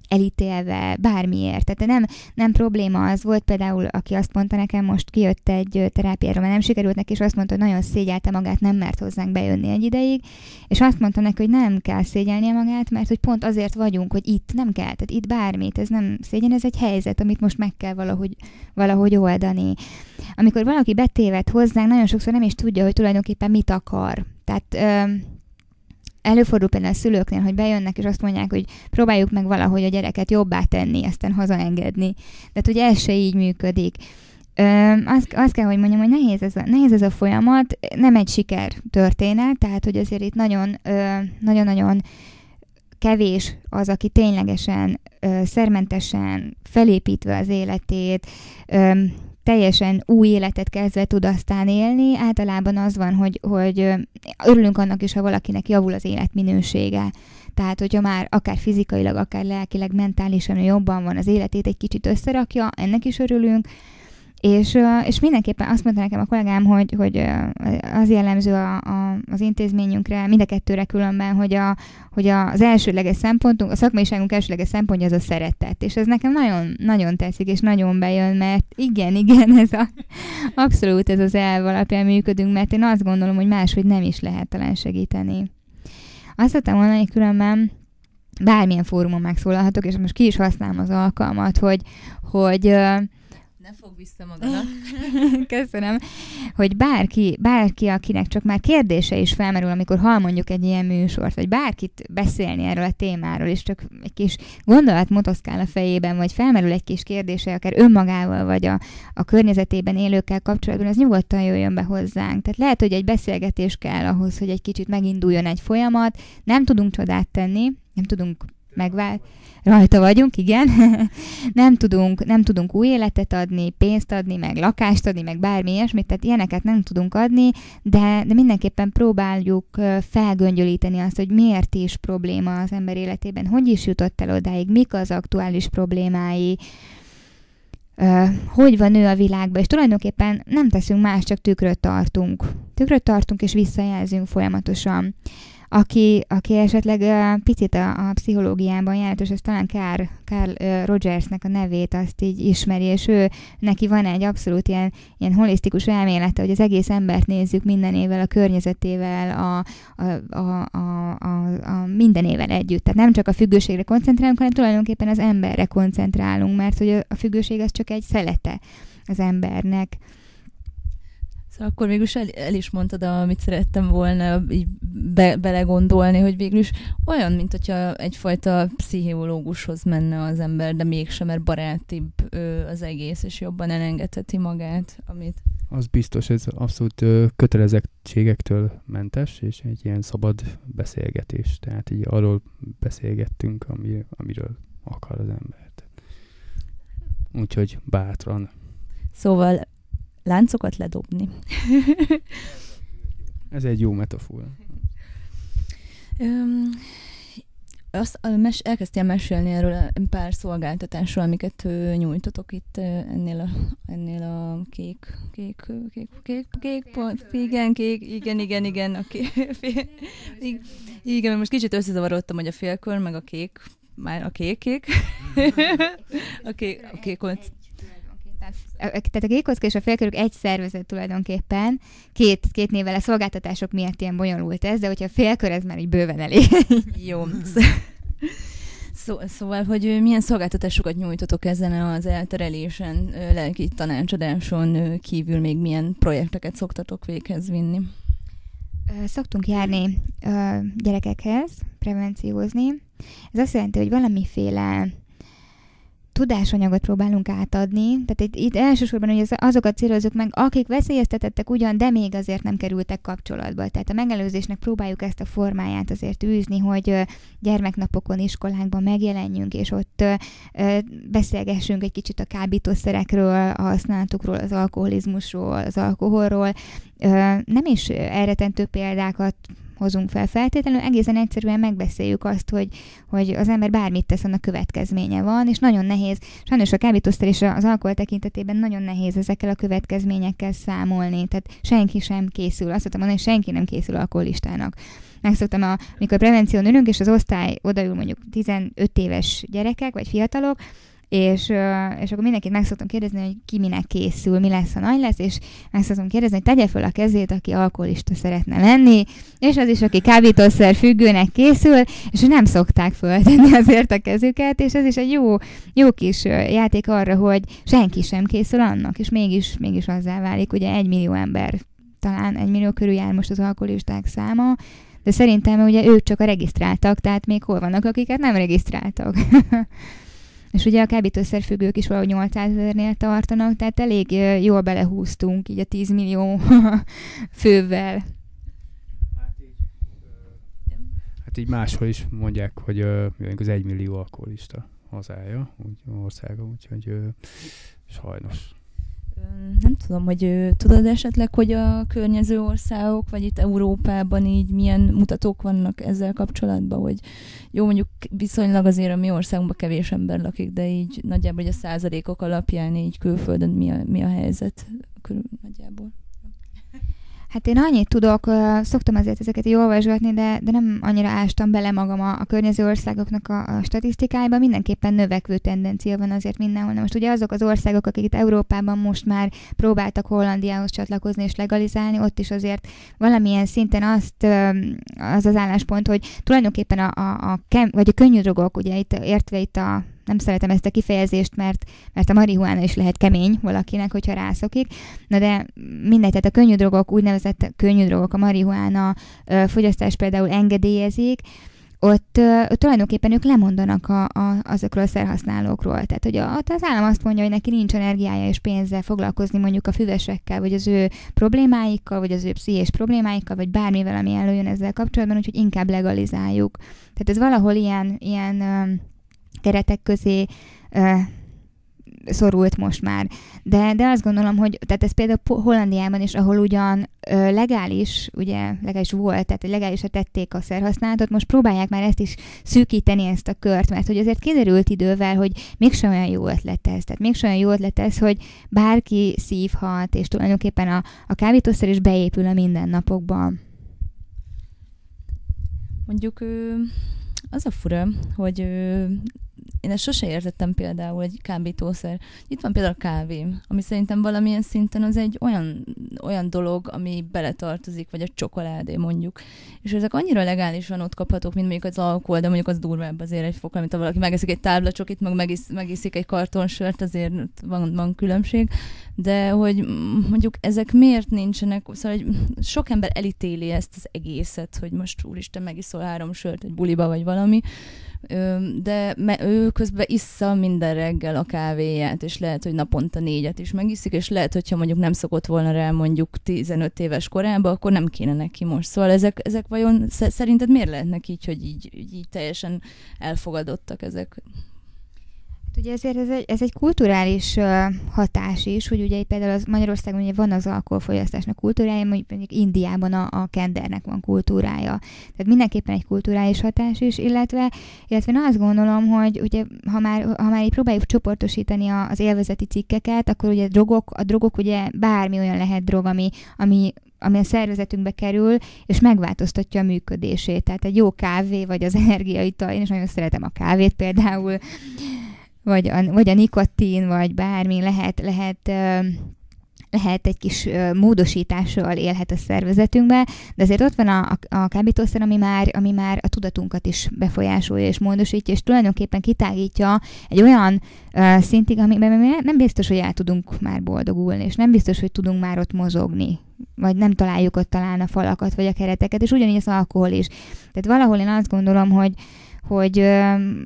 elítélve bármiért. Tehát nem probléma az volt például, aki azt mondta nekem, most kijött egy terápiára, mert nem sikerült neki, és azt mondta, hogy nagyon szégyelte magát, nem mert hozzánk bejönni egy ideig, és azt mondta neki, hogy nem kell szégyelnie magát, mert hogy pont azért vagyunk, hogy itt nem kell, tehát itt bármit, ez nem szégyen, ez egy helyzet, amit most meg kell valahogy oldani. Amikor valaki betéved hozzánk, nagyon sokszor nem is tudja, hogy tulajdonképpen mit akar. Tehát előfordul például a szülőknél, hogy bejönnek, és azt mondják, hogy próbáljuk meg valahogy a gyereket jobbá tenni, aztán hazaengedni. De hogy ez se így működik. Azt kell, hogy mondjam, hogy nehéz ez a folyamat, nem egy siker történet, tehát hogy azért itt nagyon-nagyon kevés az, aki ténylegesen szermentesen felépítve az életét, teljesen új életet kezdve tud aztán élni. Általában az van, hogy örülünk annak is, ha valakinek javul az életminősége. Tehát, hogyha már akár fizikailag, akár lelkileg, mentálisan jobban van, az életét egy kicsit összerakja, ennek is örülünk. És mindenképpen azt mondta nekem a kollégám, hogy az jellemző az intézményünkre, mind a kettőre különben, hogy az elsődleges szempontunk, a szakmaiságunk elsődleges szempontja az a szeretet. És ez nekem nagyon, nagyon tetszik, és nagyon bejön, mert igen, abszolút ez az elv alapján működünk, mert én azt gondolom, hogy máshogy nem is lehet talán segíteni. Azt szoktam mondani, különben bármilyen fórumon megszólalhatok, és most ki is használom az alkalmat, hogy ne fogd vissza magadat. Köszönöm. Hogy bárki, akinek csak már kérdése is felmerül, amikor hall mondjuk egy ilyen műsort, vagy bárkit beszélni erről a témáról, és csak egy kis gondolat motoszkál a fejében, vagy felmerül egy kis kérdése, akár önmagával, vagy a környezetében élőkkel kapcsolatban, az nyugodtan jöjjön be hozzánk. Tehát lehet, hogy egy beszélgetés kell ahhoz, hogy egy kicsit meginduljon egy folyamat. Nem tudunk csodát tenni, nem tudunk rajta vagyunk, igen. nem tudunk új életet adni, pénzt adni, meg lakást adni, meg bármi ilyesmit, tehát ilyeneket nem tudunk adni, de mindenképpen próbáljuk felgöngyölíteni azt, hogy miért is probléma az ember életében, hogy is jutott el odáig, mik az aktuális problémái, hogy van ő a világban, és tulajdonképpen nem teszünk más, csak tükröt tartunk, és visszajelzünk folyamatosan. Aki esetleg picit a pszichológiában járt, és ez talán Carl Rogersnek a nevét azt így ismeri, és neki van egy abszolút ilyen holisztikus elmélete, hogy az egész embert nézzük mindenével, a környezetével, a mindenével együtt. Tehát nem csak a függőségre koncentrálunk, hanem tulajdonképpen az emberre koncentrálunk, mert hogy a függőség az csak egy szelete az embernek. Szóval akkor végülis el is mondtad, amit szerettem volna így belegondolni, hogy végülis olyan, mint hogyha egyfajta pszichológushoz menne az ember, de mégsem, mert barátibb az egész, és jobban elengedheti magát, amit... Az biztos, ez abszolút kötelezettségektől mentes, és egy ilyen szabad beszélgetés. Tehát így arról beszélgettünk, amiről akar az ember. Úgyhogy bátran. Szóval láncokat ledobni. Ez egy jó metafora. Elkezdtél mesélni erről pár szolgáltatásról, amiket nyújtotok itt ennél a kék, igen, most kicsit összezavarodtam, hogy a félkör, meg a kék, már a kék. a kék volt. Tehát a kékkocka és a félkörök egy szervezet tulajdonképpen, két névvel a szolgáltatások miatt ilyen bonyolult ez, de hogyha a félkör, ez már így bőven elég. Jó. Szóval, hogy milyen szolgáltatásokat nyújtotok ezen az elterelésen, lelki tanácsadáson kívül még milyen projekteket szoktatok véghez vinni? Szoktunk járni gyerekekhez, prevenciózni. Ez azt jelenti, hogy valamiféle tudásanyagot próbálunk átadni, tehát itt elsősorban hogy azokat célozzuk meg, akik veszélyeztetettek ugyan, de még azért nem kerültek kapcsolatba. Tehát a megelőzésnek próbáljuk ezt a formáját azért űzni, hogy gyermeknapokon, iskolákban megjelenjünk, és ott beszélgessünk egy kicsit a kábítószerekről, a használatukról, az alkoholizmusról, az alkoholról. Nem is elrettentő példákat hozunk fel feltétlenül, egészen egyszerűen megbeszéljük azt, hogy az ember bármit tesz, annak következménye van, és nagyon nehéz, sajnos a kábítószer és az alkohol tekintetében nagyon nehéz ezekkel a következményekkel számolni, tehát senki sem készül, azt szoktam mondani, hogy senki nem készül alkoholistának. Megszoktam, amikor prevención ülünk, és az osztály odaül mondjuk 15 éves gyerekek, vagy fiatalok, és akkor mindenkit meg szoktam kérdezni, hogy ki minek készül, mi lesz, ha nagy lesz, és meg szoktam kérdezni, hogy tegye föl a kezét, aki alkoholista szeretne lenni, és az is, aki kábítószer függőnek készül, és nem szokták föltenni azért a kezüket, és ez is egy jó kis játék arra, hogy senki sem készül annak, és mégis azzá válik, ugye 1 millió ember, talán 1 millió körül jár most az alkoholisták száma, de szerintem ugye ők csak a regisztráltak, tehát még hol vannak, akiket nem regisztráltak. És ugye a kábítószerfüggők is valahogy 800 000-nél tartanak, tehát elég jól belehúztunk így a 10 millió fővel. Hát így máshol is mondják, hogy az 1 millió alkoholista hazája, országa, úgyhogy sajnos. Nem tudom, hogy tudod esetleg, hogy a környező országok, vagy itt Európában így milyen mutatók vannak ezzel kapcsolatban, hogy jó, mondjuk viszonylag azért a mi országunkban kevés ember lakik, de így nagyjából hogy a százalékok alapján így külföldön mi a helyzet nagyjából. Hát én annyit tudok, szoktam azért ezeket így olvasgatni, de nem annyira ástam bele magam a környező országoknak a statisztikájába. Mindenképpen növekvő tendencia van azért mindenhol. Na most ugye azok az országok, akik itt Európában most már próbáltak Hollandiához csatlakozni és legalizálni, ott is azért valamilyen szinten az álláspont, hogy tulajdonképpen a könnyű drogok, ugye értve itt nem szeretem ezt a kifejezést, mert a marihuána is lehet kemény valakinek, hogyha rászokik. Na de mindegy, tehát a könnyű drogok, úgynevezett könnyű drogok, a marihuána fogyasztás például engedélyezik, ott tulajdonképpen ők lemondanak azokról a szerhasználókról. Tehát, hogy az állam azt mondja, hogy neki nincs energiája és pénzzel foglalkozni mondjuk a füvesekkel, vagy az ő problémáikkal, vagy az ő pszichés problémáikkal, vagy bármivel, ami előjön ezzel kapcsolatban, úgyhogy inkább legalizáljuk. Tehát ez valahol ilyen keretek közé szorult most már. De azt gondolom, hogy tehát ez például Hollandiában is, ahol ugyan legális volt, tehát legálisra tették a szerhasználatot, most próbálják már ezt is szűkíteni, ezt a kört, mert hogy azért kiderült idővel, hogy mégsem olyan jó ötlet ez. Tehát mégsem olyan jó ötlet ez, hogy bárki szívhat, és tulajdonképpen a kábítószer is beépül a mindennapokban. Mondjuk az a fura, hogy én ezt sose értettem például egy kábítószer. Itt van például a kávé, ami szerintem valamilyen szinten az egy olyan dolog, ami beletartozik, vagy a csokoládé mondjuk. És ezek annyira legálisan ott kaphatók, mint mondjuk az alkohol, de mondjuk az durvább azért egy fokkal, mint ha valaki megeszik egy táblacsokit, meg megiszik egy kartonsört, azért van különbség. De hogy mondjuk ezek miért nincsenek, szóval hogy sok ember elítéli ezt az egészet, hogy most úristen megiszol 3 sört egy buliba, vagy valami, de ő közben issza minden reggel a kávéját, és lehet, hogy naponta 4 is megiszik, és lehet, hogyha mondjuk nem szokott volna rá mondjuk 15 éves korában, akkor nem kéne neki most. Szóval ezek vajon szerinted miért lehetnek így, hogy így teljesen elfogadottak ezek? Ugye ezért ez egy kulturális hatás is, hogy ugye például Magyarországon ugye van az alkoholfogyasztásnak kultúrája, mondjuk Indiában a kendernek van kultúrája. Tehát mindenképpen egy kulturális hatás is, illetve én azt gondolom, hogy ugye, ha már így próbáljuk csoportosítani az élvezeti cikkeket, akkor ugye a drogok ugye bármi olyan lehet drog, ami a szervezetünkbe kerül, és megváltoztatja a működését. Tehát egy jó kávé, vagy az energiaital, én is nagyon szeretem a kávét például, vagy a nikotin, vagy bármi, lehet egy kis módosítással élhet a szervezetünkbe, de azért ott van a kábítószer, ami már a tudatunkat is befolyásolja és módosítja, és tulajdonképpen kitágítja egy olyan szintig, amiben nem biztos, hogy el tudunk már boldogulni, és nem biztos, hogy tudunk már ott mozogni, vagy nem találjuk ott talán a falakat, vagy a kereteket, és ugyanígy az alkohol is. Tehát valahol én azt gondolom, hogy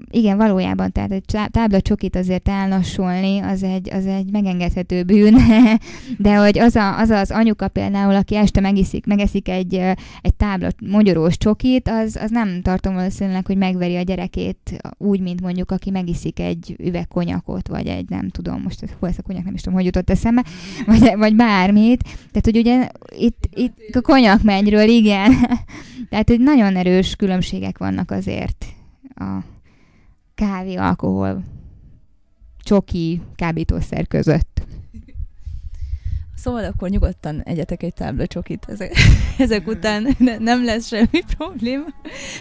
igen, valójában, tehát egy tábla csokit azért elnassolni, az egy megengedhető bűn, de hogy az anyuka például, aki este megeszik egy tábla mogyorós csokit, az nem tartom valószínűleg, hogy megveri a gyerekét úgy, mint mondjuk, aki megiszik egy üveg konyakot, vagy egy, nem tudom, most ez a konyak nem is tudom, hogy jutott eszembe, vagy bármit. Tehát, hogy ugye itt a konyakmegyről, igen. Tehát, hogy nagyon erős különbségek vannak azért a kávé, alkohol, csoki, kábítószer között. Szóval akkor nyugodtan egyetek egy tábla csokit. Ezek után nem lesz semmi probléma.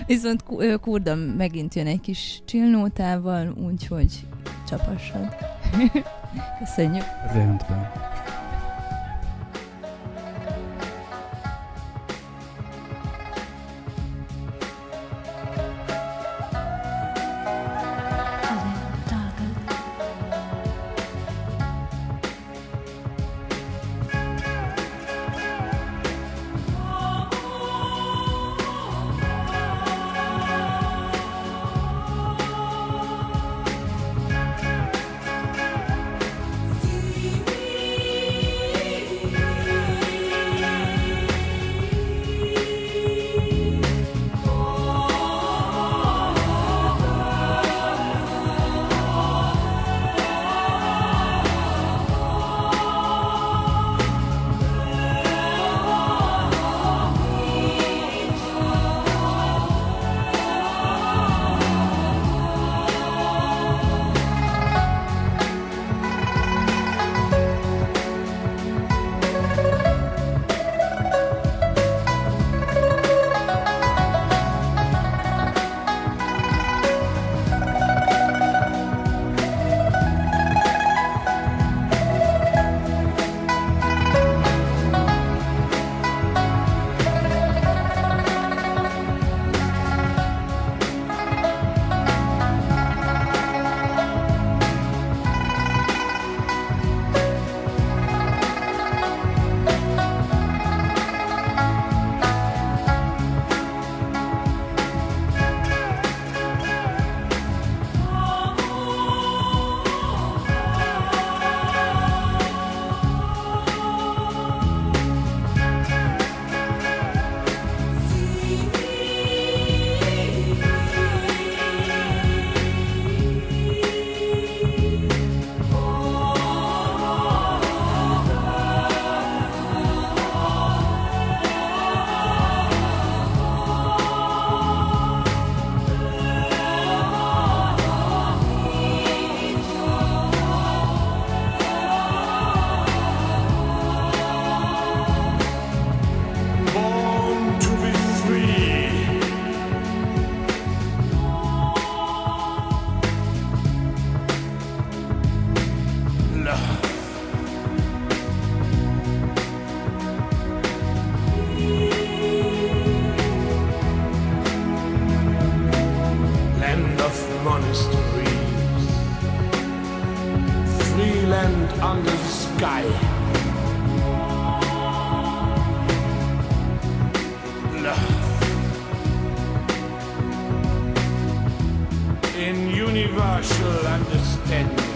Viszont Kurda megint jön egy kis csillnótával, úgyhogy csapassad. Köszönjük. Rendben. Under the sky, love in universal understanding.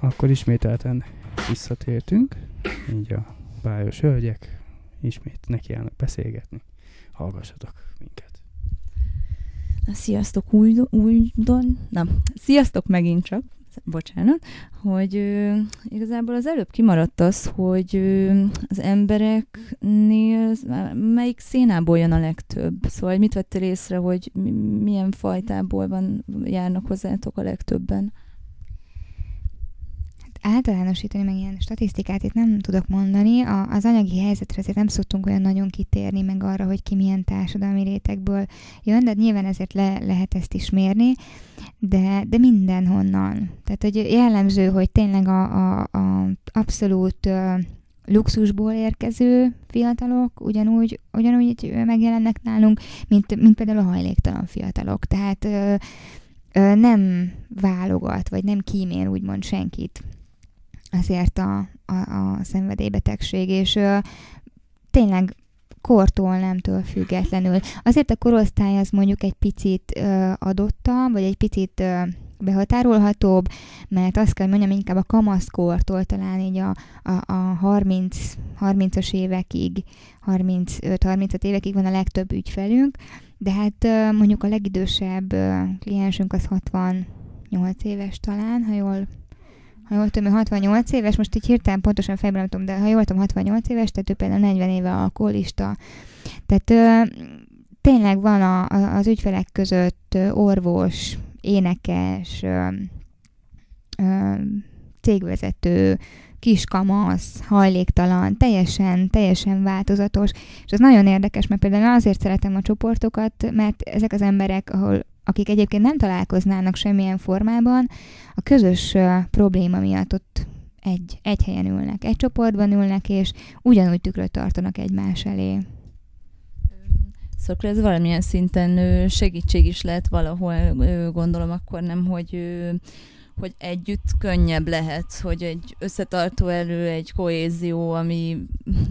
akkor ismételten visszatértünk, így a bájos hölgyek ismét nekiállnak beszélgetni. Hallgassatok minket. Sziasztok sziasztok megint csak, bocsánat, hogy igazából az előbb kimaradt az, hogy az embereknél melyik szénából jön a legtöbb. Szóval mit vettél észre, hogy milyen fajtából járnak hozzátok a legtöbben? Általánosítani, meg ilyen statisztikát itt nem tudok mondani. Az anyagi helyzetre azért nem szoktunk olyan nagyon kitérni, meg arra, hogy ki milyen társadalmi rétegből jön, de nyilván ezért lehet ezt is mérni, de mindenhonnan. Tehát, hogy jellemző, hogy tényleg a abszolút luxusból érkező fiatalok ugyanúgy megjelennek nálunk, mint például a hajléktalan fiatalok. Tehát nem válogat, vagy nem kímél úgymond senkit azért a szenvedélybetegség, és tényleg kortól, nemtől függetlenül. Azért a korosztály az mondjuk egy picit adottabb, vagy egy picit behatárolhatóbb, mert azt kell mondjam, inkább a kamaszkortól talán így a 30-as évekig, 35-35 évekig van a legtöbb ügyfelünk, de hát mondjuk a legidősebb kliensünk az 68 éves talán, ha jól tudom, 68 éves, most így hirtelen pontosan fejben nem tudom, de ha jól tudom, 68 éves, tehát ő például 40 éve alkoholista. Tehát tényleg van az ügyfelek között orvos, énekes, cégvezető, kiskamasz, hajléktalan, teljesen változatos, és ez nagyon érdekes, mert például azért szeretem a csoportokat, mert ezek az emberek, akik egyébként nem találkoznának semmilyen formában, a közös probléma miatt ott egy helyen ülnek, egy csoportban ülnek, és ugyanúgy tükröt tartanak egymás elé. Szóval ez valamilyen szinten segítség is lehet valahol, gondolom akkor nem, hogy együtt könnyebb lehet, hogy egy összetartó erő, egy kohézió, ami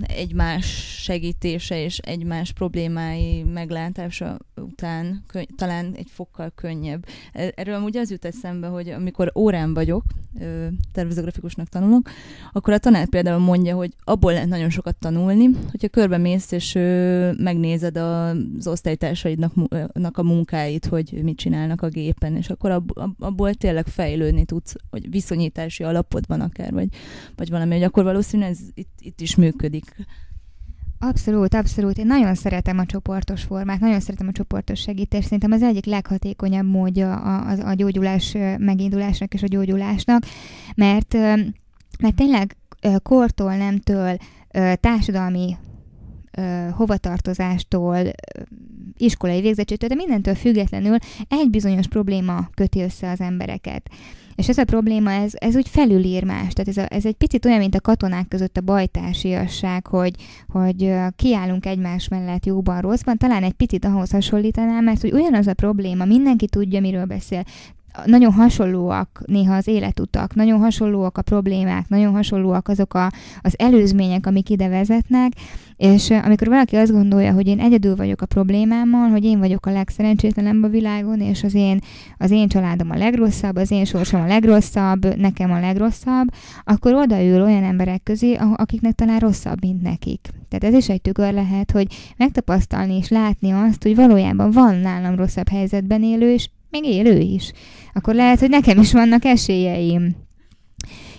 egymás segítése és egymás problémái meglátása után talán egy fokkal könnyebb. Erről amúgy az jut eszembe, hogy amikor órán vagyok, tervezőgrafikusnak tanulok, akkor a tanár például mondja, hogy abból lehet nagyon sokat tanulni, hogyha körbemész és megnézed az osztálytársaidnak a munkáit, hogy mit csinálnak a gépen, és akkor abból tényleg fejlődni tudsz, hogy viszonyítási alapod van akár, vagy valami, hogy akkor valószínűleg ez itt is működik. Abszolút. Én nagyon szeretem a csoportos formát, nagyon szeretem a csoportos segítést. Szerintem az egyik leghatékonyabb módja a gyógyulás megindulásnak és a gyógyulásnak, mert tényleg kortól, nemtől, társadalmi hovatartozástól, iskolai végzettségtől, de mindentől függetlenül egy bizonyos probléma köti össze az embereket. És ez a probléma, ez úgy felülír más. Tehát ez egy picit olyan, mint a katonák között a bajtársiasság, hogy kiállunk egymás mellett jóban, rosszban. Talán egy picit ahhoz hasonlítanám, mert hogy ugyanaz a probléma, mindenki tudja, miről beszél. Nagyon hasonlóak néha az életutak, nagyon hasonlóak a problémák, nagyon hasonlóak azok az előzmények, amik ide vezetnek, és amikor valaki azt gondolja, hogy én egyedül vagyok a problémámmal, hogy én vagyok a legszerencsétlenebb a világon, és az én családom a legrosszabb, az én sorsom a legrosszabb, nekem a legrosszabb, akkor odaül olyan emberek közé, akiknek talán rosszabb, mint nekik. Tehát ez is egy tükör lehet, hogy megtapasztalni és látni azt, hogy valójában van nálam rosszabb helyzetben élő, és még élő is. Akkor lehet, hogy nekem is vannak esélyeim.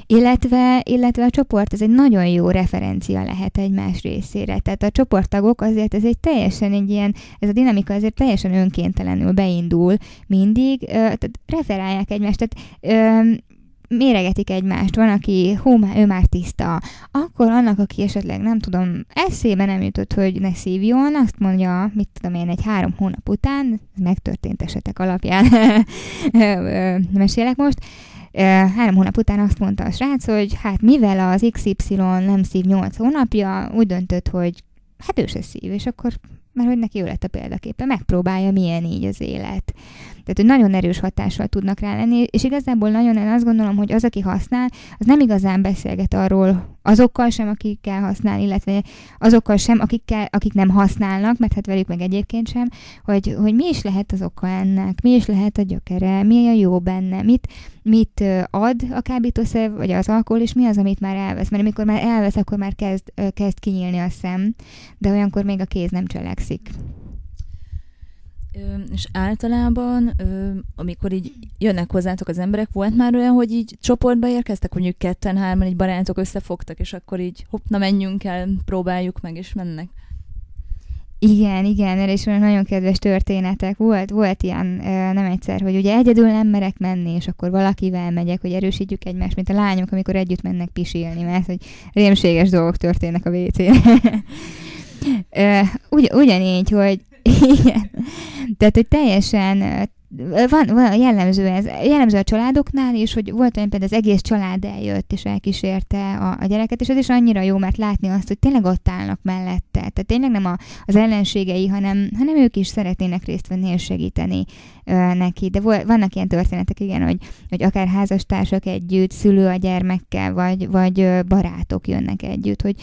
Illetve a csoport, ez egy nagyon jó referencia lehet egymás részére. Tehát a csoporttagok azért ez a dinamika azért teljesen önkéntelenül beindul mindig, tehát referálják egymást, tehát méregetik egymást, van, aki ő már tiszta, akkor annak, aki esetleg nem tudom, eszébe nem jutott, hogy ne szívjon, azt mondja, mit tudom én, egy 3 hónap után, megtörtént esetek alapján mesélek most, 3 hónap után azt mondta a srác, hogy hát mivel az XY nem szív 8 hónapja, úgy döntött, hogy hát ő se szív, és akkor, mert hogy neki ő lett a példaképe, megpróbálja, milyen így az élet. Tehát, hogy nagyon erős hatással tudnak rá lenni, és igazából nagyon én azt gondolom, hogy az, aki használ, az nem igazán beszélget arról azokkal sem, akikkel használ, illetve azokkal sem, akik nem használnak, mert hát velük meg egyébként sem, hogy mi is lehet az oka ennek, mi is lehet a gyökere, mi a jó benne, mit ad a kábítószer, vagy az alkohol, és mi az, amit már elvesz. Mert amikor már elvesz, akkor már kezd kinyílni a szem, de olyankor még a kéz nem cselekszik. És általában, amikor így jönnek hozzátok az emberek, volt már olyan, hogy így csoportba érkeztek, mondjuk 2-3 így barátok összefogtak, és akkor így hopp, na menjünk el, próbáljuk meg, és mennek. Igen, erre is nagyon kedves történetek. Volt ilyen nem egyszer, hogy ugye egyedül nem merek menni, és akkor valakivel megyek, hogy erősítjük egymást, mint a lányok, amikor együtt mennek pisilni, mert hogy rémséges dolgok történnek a WC-n. Ugyanígy, hogy igen. Tehát, hogy teljesen van jellemző a családoknál is, hogy volt olyan például az egész család eljött és elkísérte a gyereket, és ez is annyira jó, mert látni azt, hogy tényleg ott állnak mellette. Tehát tényleg nem az ellenségei, hanem ők is szeretnének részt venni és segíteni neki. De vannak ilyen történetek, igen, hogy akár házastársak együtt, szülő a gyermekkel, vagy barátok jönnek együtt, hogy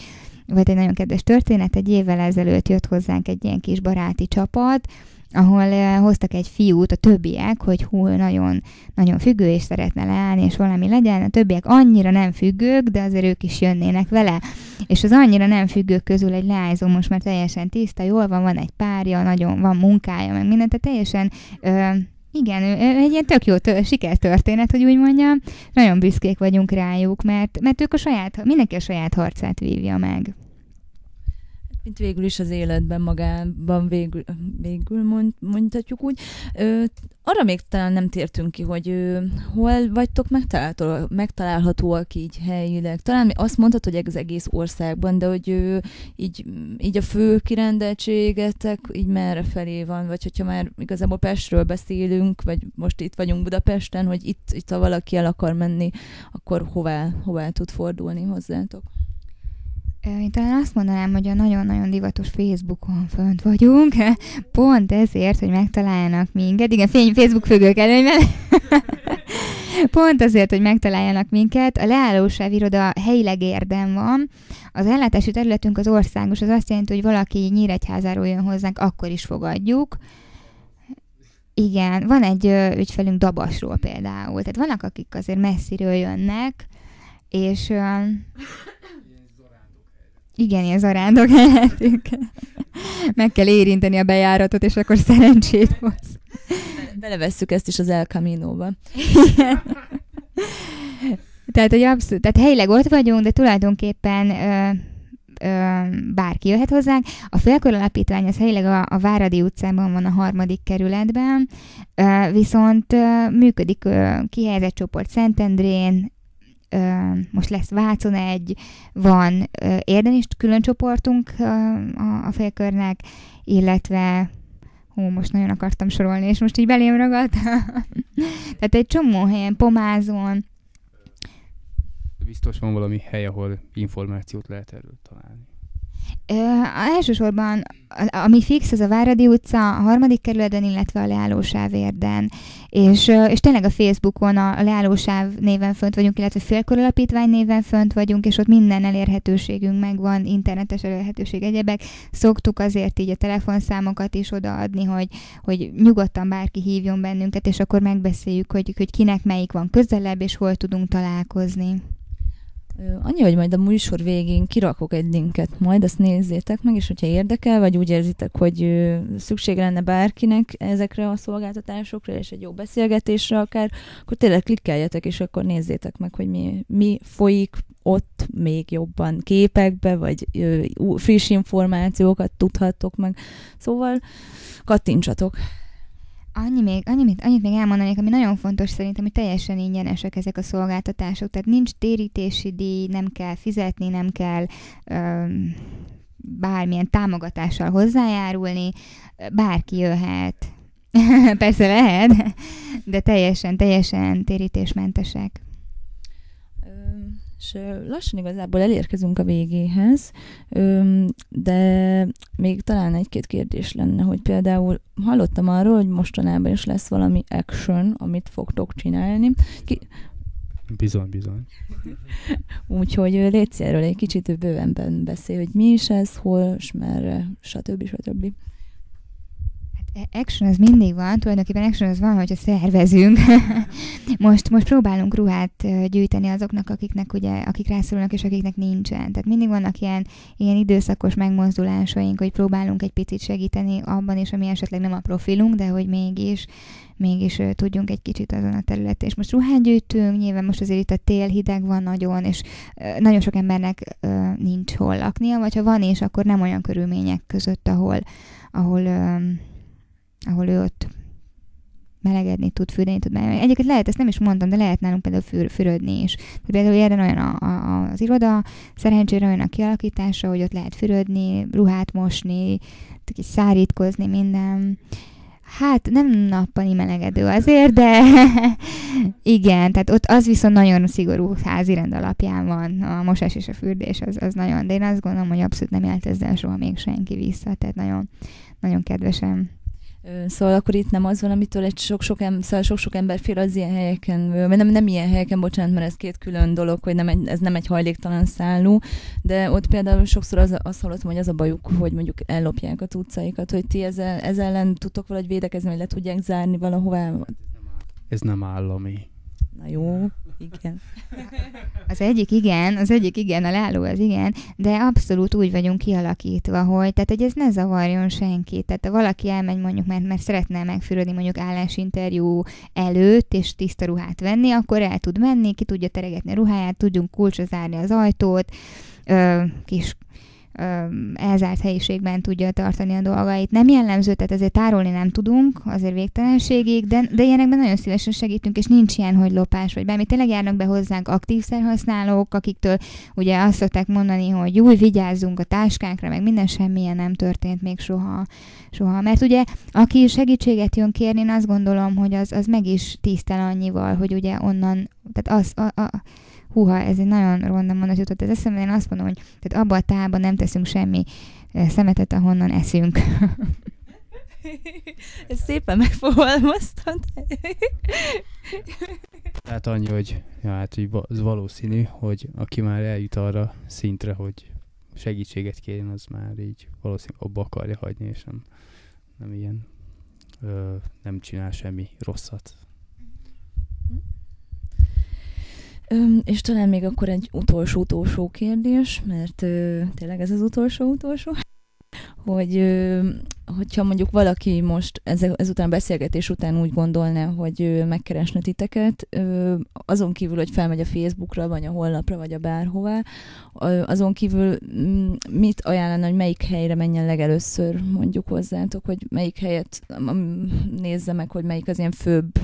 volt egy nagyon kedves történet, egy évvel ezelőtt jött hozzánk egy ilyen kis baráti csapat, ahol hoztak egy fiút a többiek, hogy nagyon, nagyon függő és szeretne leállni, és valami legyen. A többiek annyira nem függők, de azért ők is jönnének vele. És az annyira nem függők közül egy leányzó most már teljesen tiszta, jól van egy párja, nagyon van munkája, meg mindent, tehát teljesen... Igen, egy ilyen tök jó sikertörténet, hogy úgy mondjam. Nagyon büszkék vagyunk rájuk, mert ők mindenki a saját harcát vívja meg. Mint végül is az életben magában végül mondhatjuk úgy. Arra még talán nem tértünk ki, hogy hol vagytok megtalálhatóak így helyileg. Talán azt mondhatod, hogy az egész országban, de hogy így a fő kirendeltségetek így merre felé van, vagy hogyha már igazából Pestről beszélünk, vagy most itt vagyunk Budapesten, hogy itt ha valaki el akar menni, akkor hová tud fordulni hozzátok? Én talán azt mondanám, hogy a nagyon-nagyon divatos Facebookon fönt vagyunk, pont ezért, hogy megtaláljanak minket. Igen, Facebook függők előnyben. Pont azért, hogy megtaláljanak minket. A leállósáviroda helyileg Érden van. Az ellátási területünk az országos, az azt jelenti, hogy valaki Nyíregyházáról jön hozzánk, akkor is fogadjuk. Igen, van egy ügyfelünk Dabasról például. Tehát vannak, akik azért messziről jönnek, és... Igen, ilyen zarándok helyetünk. Meg kell érinteni a bejáratot, és akkor szerencsét hoz. Belevesszük ezt is az El Camino-ba. Igen. Tehát, hogy abszolút, tehát helyileg ott vagyunk, de tulajdonképpen bárki jöhet hozzánk. A Félkör Alapítvány az helyileg a Váradi utcában van, a 3. kerületben, viszont működik kihelyezett csoport Szentendrén, most lesz Vácon van Érden is külön csoportunk a Félkörnek, illetve most nagyon akartam sorolni, és most így belém ragadt. Tehát egy csomó helyen, Pomázon. Biztos van valami hely, ahol információt lehet erről találni. Elsősorban, ami fix, az a Váradi utca, a 3. kerületben, illetve a Leállósáv Érden. És tényleg a Facebookon a Leállósáv néven fönt vagyunk, illetve Félkör Alapítvány néven fönt vagyunk, és ott minden elérhetőségünk megvan, internetes elérhetőség, egyebek. Szoktuk azért így a telefonszámokat is odaadni, hogy nyugodtan bárki hívjon bennünket, és akkor megbeszéljük, hogy kinek melyik van közelebb, és hol tudunk találkozni. Annyi, hogy majd a műsor végén kirakok egy linket, majd azt nézzétek meg, és hogyha érdekel, vagy úgy érzitek, hogy szükség lenne bárkinek ezekre a szolgáltatásokra, és egy jó beszélgetésre akár, akkor tényleg klikkeljetek, és akkor nézzétek meg, hogy mi folyik ott még jobban képekbe, vagy friss információkat tudhattok meg. Szóval kattintsatok. Annyit még elmondanék, ami nagyon fontos szerintem, hogy teljesen ingyenesek ezek a szolgáltatások. Tehát nincs térítési díj, nem kell fizetni, nem kell bármilyen támogatással hozzájárulni. Bárki jöhet. Persze lehet, de teljesen térítésmentesek. És lassan igazából elérkezünk a végéhez, de még talán egy-két kérdés lenne, hogy például hallottam arról, hogy mostanában is lesz valami action, amit fogtok csinálni. Bizony. Úgyhogy légy erről egy kicsit bővenben beszél, hogy mi is ez, hol, és merre, stb. Action az mindig van, tulajdonképpen action az van, hogyha szervezünk. most próbálunk ruhát gyűjteni azoknak, akik rászorulnak, és akiknek nincsen. Tehát mindig vannak ilyen időszakos megmozdulásaink, hogy próbálunk egy picit segíteni abban is, ami esetleg nem a profilunk, de hogy mégis tudjunk egy kicsit azon a területen. És most ruhát gyűjtünk, nyilván most azért itt a tél hideg van nagyon, és nagyon sok embernek nincs hol laknia, vagy ha van is, akkor nem olyan körülmények között, ahol ő ott melegedni tud, fürödni tud. Egyébként lehet, ezt nem is mondtam, de lehet nálunk például fürödni is. Például erre olyan az iroda, szerencsére olyan a kialakítása, hogy ott lehet fürödni, ruhát mosni, szárítkozni, minden. Hát nem nappali melegedő azért, de igen, tehát ott az viszont nagyon szigorú házirend alapján van, a mosás és a fürdés, az nagyon, de én azt gondolom, hogy abszolút nem élt ezzel soha még senki vissza, tehát nagyon, nagyon kedvesen. Szóval akkor itt nem az van, amitől egy sok-sok ember fél az ilyen helyeken, vagy nem ilyen helyeken, bocsánat, mert ez két külön dolog, hogy ez nem egy hajléktalan szálló, de ott például sokszor azt hallottam, hogy az a bajuk, hogy mondjuk ellopják a cuccaikat, hogy ti ezzel ellen tudtok valahogy védekezni, hogy le tudják zárni valahová? Ez nem állami. Na jó, igen. Az egyik igen, a leálló az igen, de abszolút úgy vagyunk kialakítva, hogy ez ne zavarjon senkit. Tehát ha valaki elmegy mondjuk, mert szeretne megfürödni mondjuk állásinterjú előtt, és tiszta ruhát venni, akkor el tud menni, ki tudja teregetni a ruháját, tudjunk kulcsra zárni az ajtót, kis elzárt helyiségben tudja tartani a dolgait. Nem jellemző, tehát ezért tárolni nem tudunk, azért végtelenségig, de ilyenekben nagyon szívesen segítünk, és nincs ilyen, hogy lopás, vagy bármi. Tényleg járnak be hozzánk aktív szerhasználók, akiktől ugye azt szokták mondani, hogy jó, vigyázzunk a táskánkra, meg minden, semmilyen nem történt még soha. Mert ugye, aki segítséget jön kérni, én azt gondolom, hogy az meg is tisztel annyival, hogy ugye onnan, tehát húha, ez egy nagyon ronda mondat jutott ez eszembe, én azt mondom, hogy tehát abba a tálban nem teszünk semmi szemetet, ahonnan eszünk. Ezt szépen megfogalmaztad. Tehát annyi, hogy ez valószínű, hogy aki már eljut arra szintre, hogy segítséget kérjen, az már így valószínűleg abba akarja hagyni, és nem ilyen, nem csinál semmi rosszat. És talán még akkor egy utolsó kérdés, mert tényleg ez az utolsó, hogyha mondjuk valaki most ezután a beszélgetés után úgy gondolná, hogy megkeresne titeket, azon kívül, hogy felmegy a Facebookra, vagy a honlapra, vagy a bárhová, azon kívül mit ajánlana, hogy melyik helyre menjen legelőször mondjuk hozzátok, hogy melyik helyet nézze meg, hogy melyik az ilyen főbb,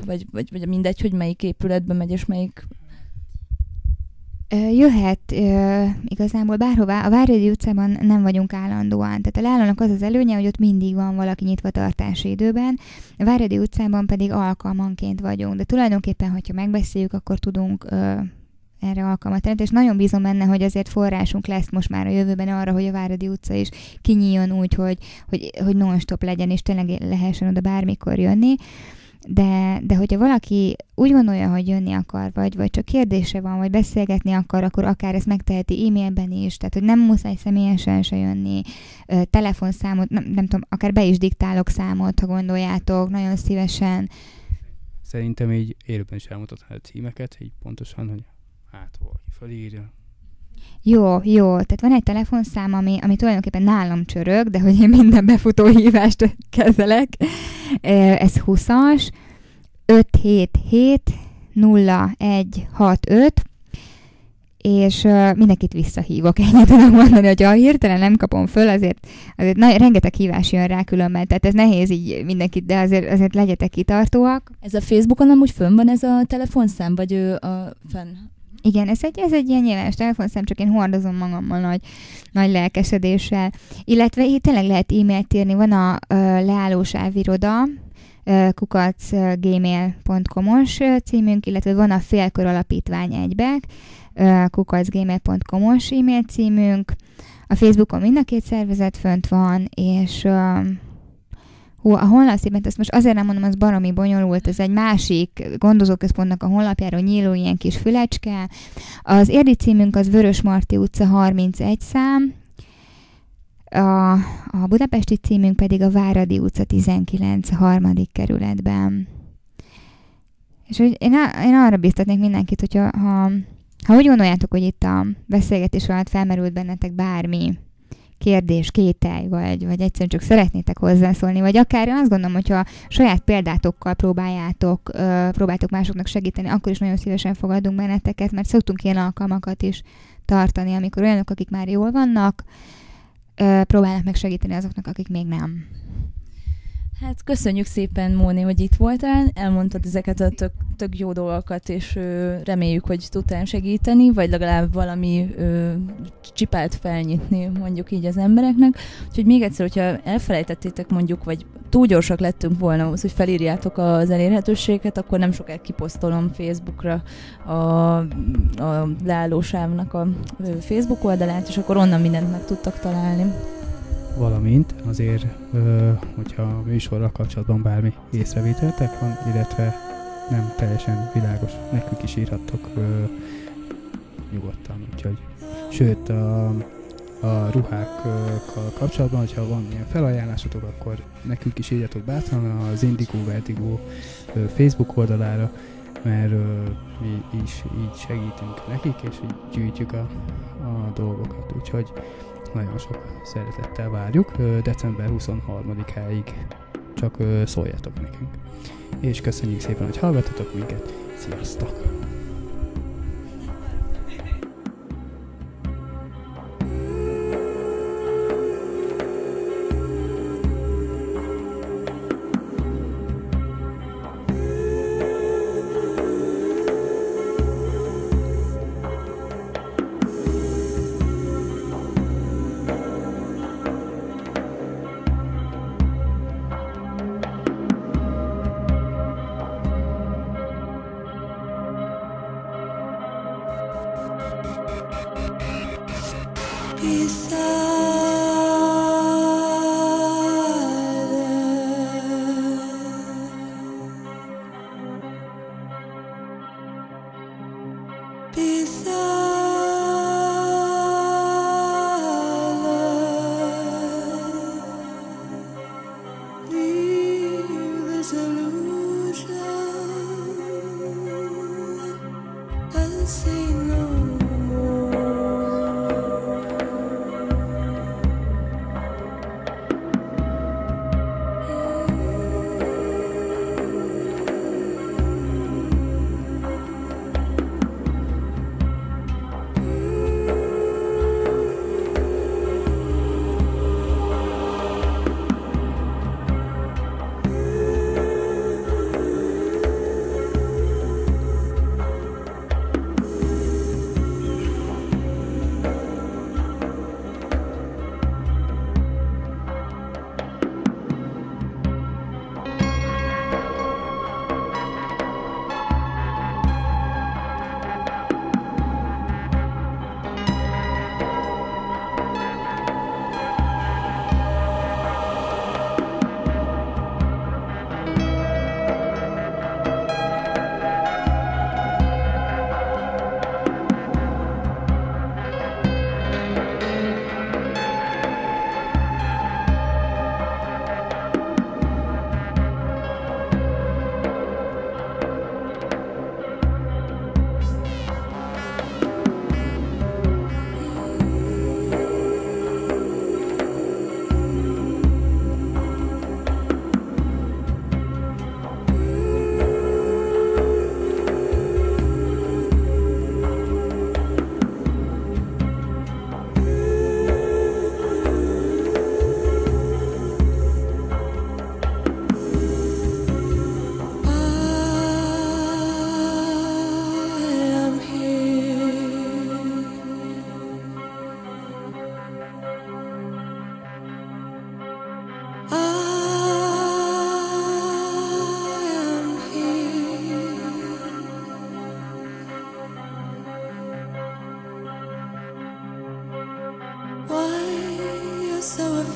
vagy mindegy, hogy melyik épületbe megy, és melyik... Jöhet igazából bárhová. A Váradi utcában nem vagyunk állandóan. Tehát a leállónak az az előnye, hogy ott mindig van valaki nyitva tartási időben. A Váradi utcában pedig alkalmanként vagyunk. De tulajdonképpen, hogyha megbeszéljük, akkor tudunk erre alkalmat tenni. És nagyon bízom benne, hogy azért forrásunk lesz most már a jövőben arra, hogy a Váradi utca is kinyíljon úgy, hogy non-stop legyen, és tényleg lehessen oda bármikor jönni. De hogyha valaki úgy gondolja, hogy jönni akar, vagy csak kérdése van, vagy beszélgetni akar, akkor akár ezt megteheti e-mailben is, tehát hogy nem muszáj személyesen se jönni, telefonszámot, nem tudom, akár be is diktálok számot, ha gondoljátok, nagyon szívesen. Szerintem így élőben is elmutatná a címeket, így pontosan, hogy valaki felírja. Jó, tehát van egy telefonszám, ami tulajdonképpen nálam csörög, de hogy én minden befutó hívást kezelek. Ez 20-as, 577 0165, és mindenkit visszahívok. Ennyit tudom mondani, hogyha hirtelen nem kapom föl, azért rengeteg hívás jön rá különben, tehát ez nehéz így mindenkit, de azért legyetek kitartóak. Ez a Facebookon amúgy fönn van ez a telefonszám, vagy fenn? Igen, ez egy ilyen nyilvános telefonszám, csak én hordozom magammal nagy lelkesedéssel. Illetve itt tényleg lehet e-mailt írni, van a leállós elviroda, kukacgmail.com-os címünk, illetve van a Félkör Alapítvány egybe, @gmail.com-os e-mail címünk. A Facebookon mind a két szervezet fönt van, és a honlapszímet, ezt most azért nem mondom, az baromi bonyolult, ez egy másik gondozóközpontnak a honlapjáról nyíló ilyen kis fülecske. Az érdi címünk az Vörösmarty utca 31 szám, a budapesti címünk pedig a Váradi utca 19 harmadik kerületben. És hogy én arra biztatnék mindenkit, hogyha ha úgy gondoljátok, hogy itt a beszélgetés alatt felmerült bennetek bármi kérdés, kételj, vagy egyszerűen csak szeretnétek hozzászólni, vagy akár én azt gondolom, hogyha saját példátokkal próbáltok másoknak segíteni, akkor is nagyon szívesen fogadunk benneteket, mert szoktunk ilyen alkalmakat is tartani, amikor olyanok, akik már jól vannak, próbálnak meg segíteni azoknak, akik még nem. Hát köszönjük szépen, Móni, hogy itt voltál, elmondtad ezeket a tök jó dolgokat, és reméljük, hogy tudtál segíteni, vagy legalább valami csipát felnyitni, mondjuk így az embereknek. Úgyhogy még egyszer, hogyha elfelejtettétek mondjuk, vagy túl gyorsak lettünk volna ahhoz, hogy felírjátok az elérhetőséget, akkor nem sokáig kiposztolom Facebookra a leállósávnak a Facebook oldalát, és akkor onnan mindent meg tudtak találni. Valamint azért, hogyha a műsorral kapcsolatban bármi észrevételtek van, illetve nem teljesen világos, nekünk is írhattok nyugodtan. Úgyhogy, sőt, a ruhákkal kapcsolatban, hogyha van ilyen felajánlásotok, akkor nekünk is írjatok bátran az Indigo Vertigo Facebook oldalára, mert mi is így segítünk nekik, és így gyűjtjük a dolgokat. Úgyhogy nagyon sok szeretettel várjuk, december 23-áig csak szóljatok nekünk. És köszönjük szépen, hogy hallgattatok minket. Sziasztok!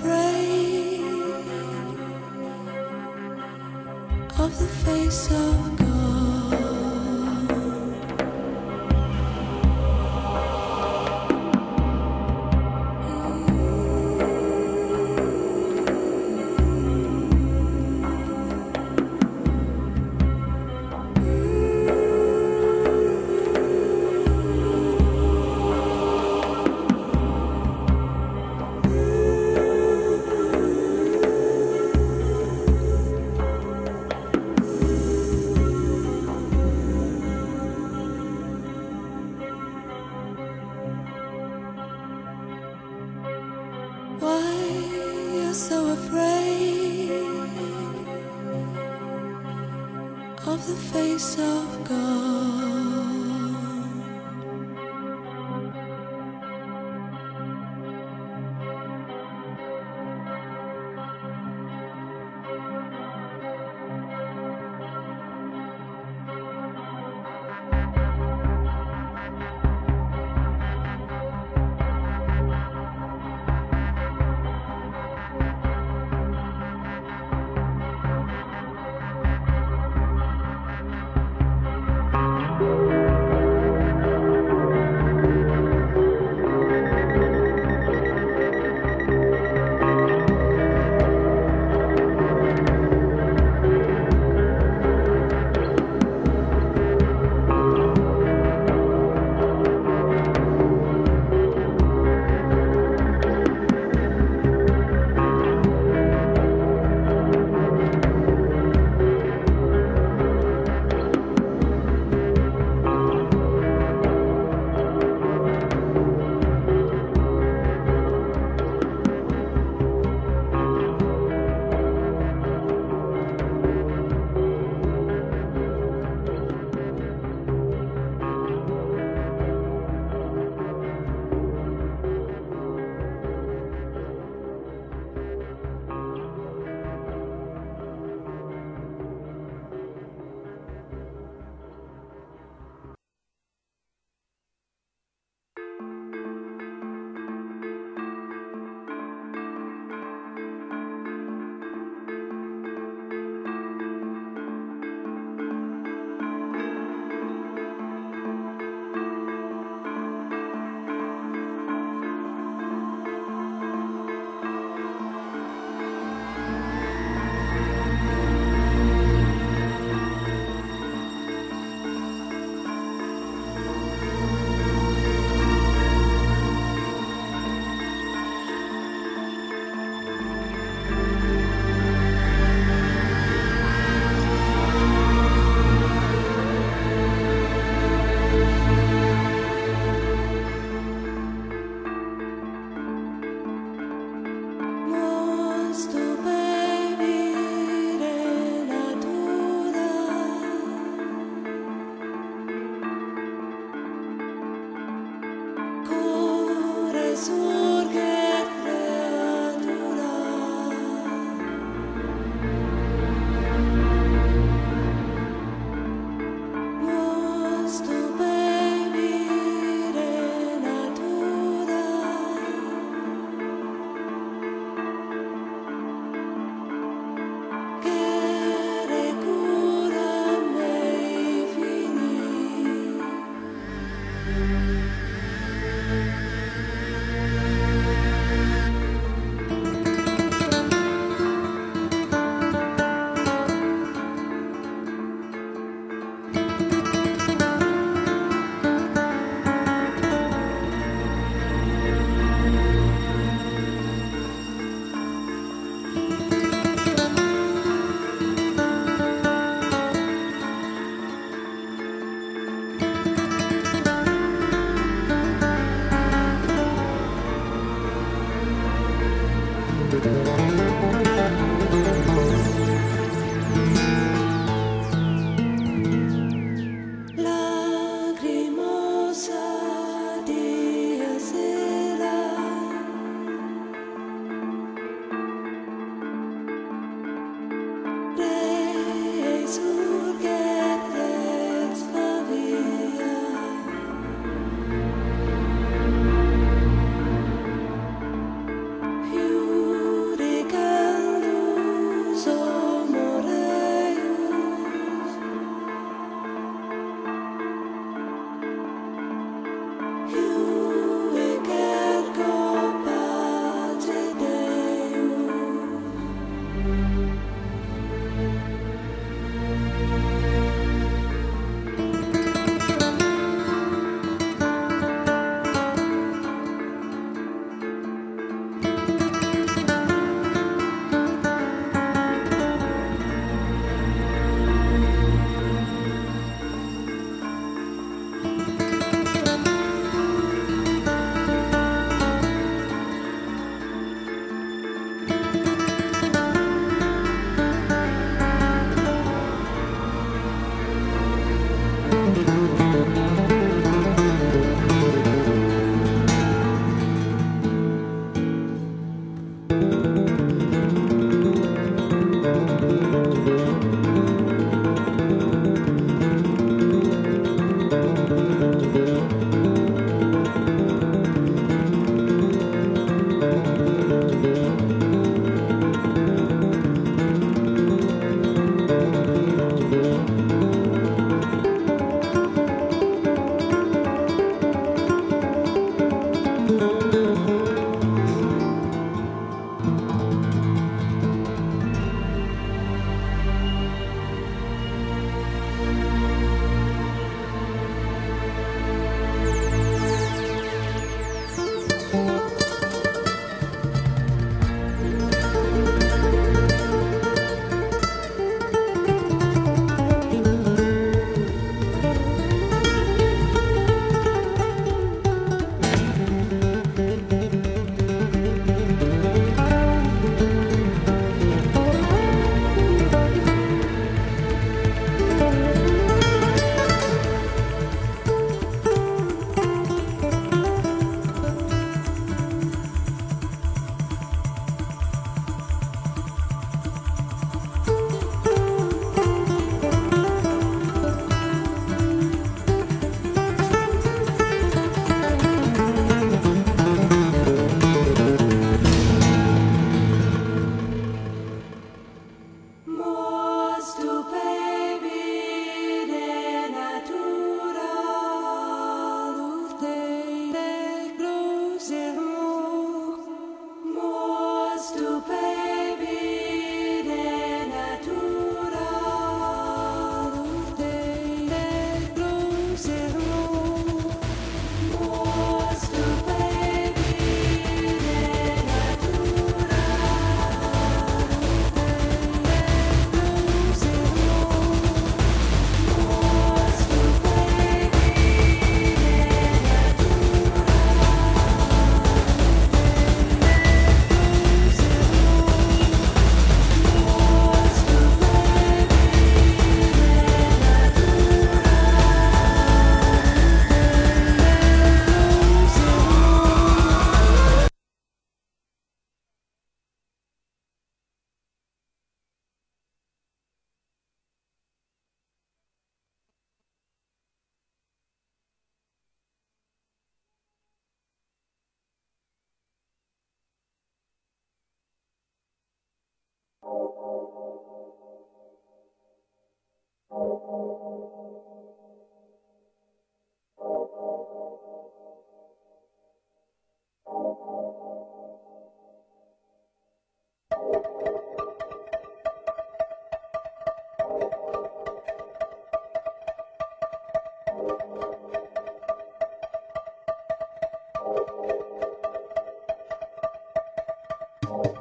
afraid of the face of God? Of the face of God.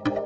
Thank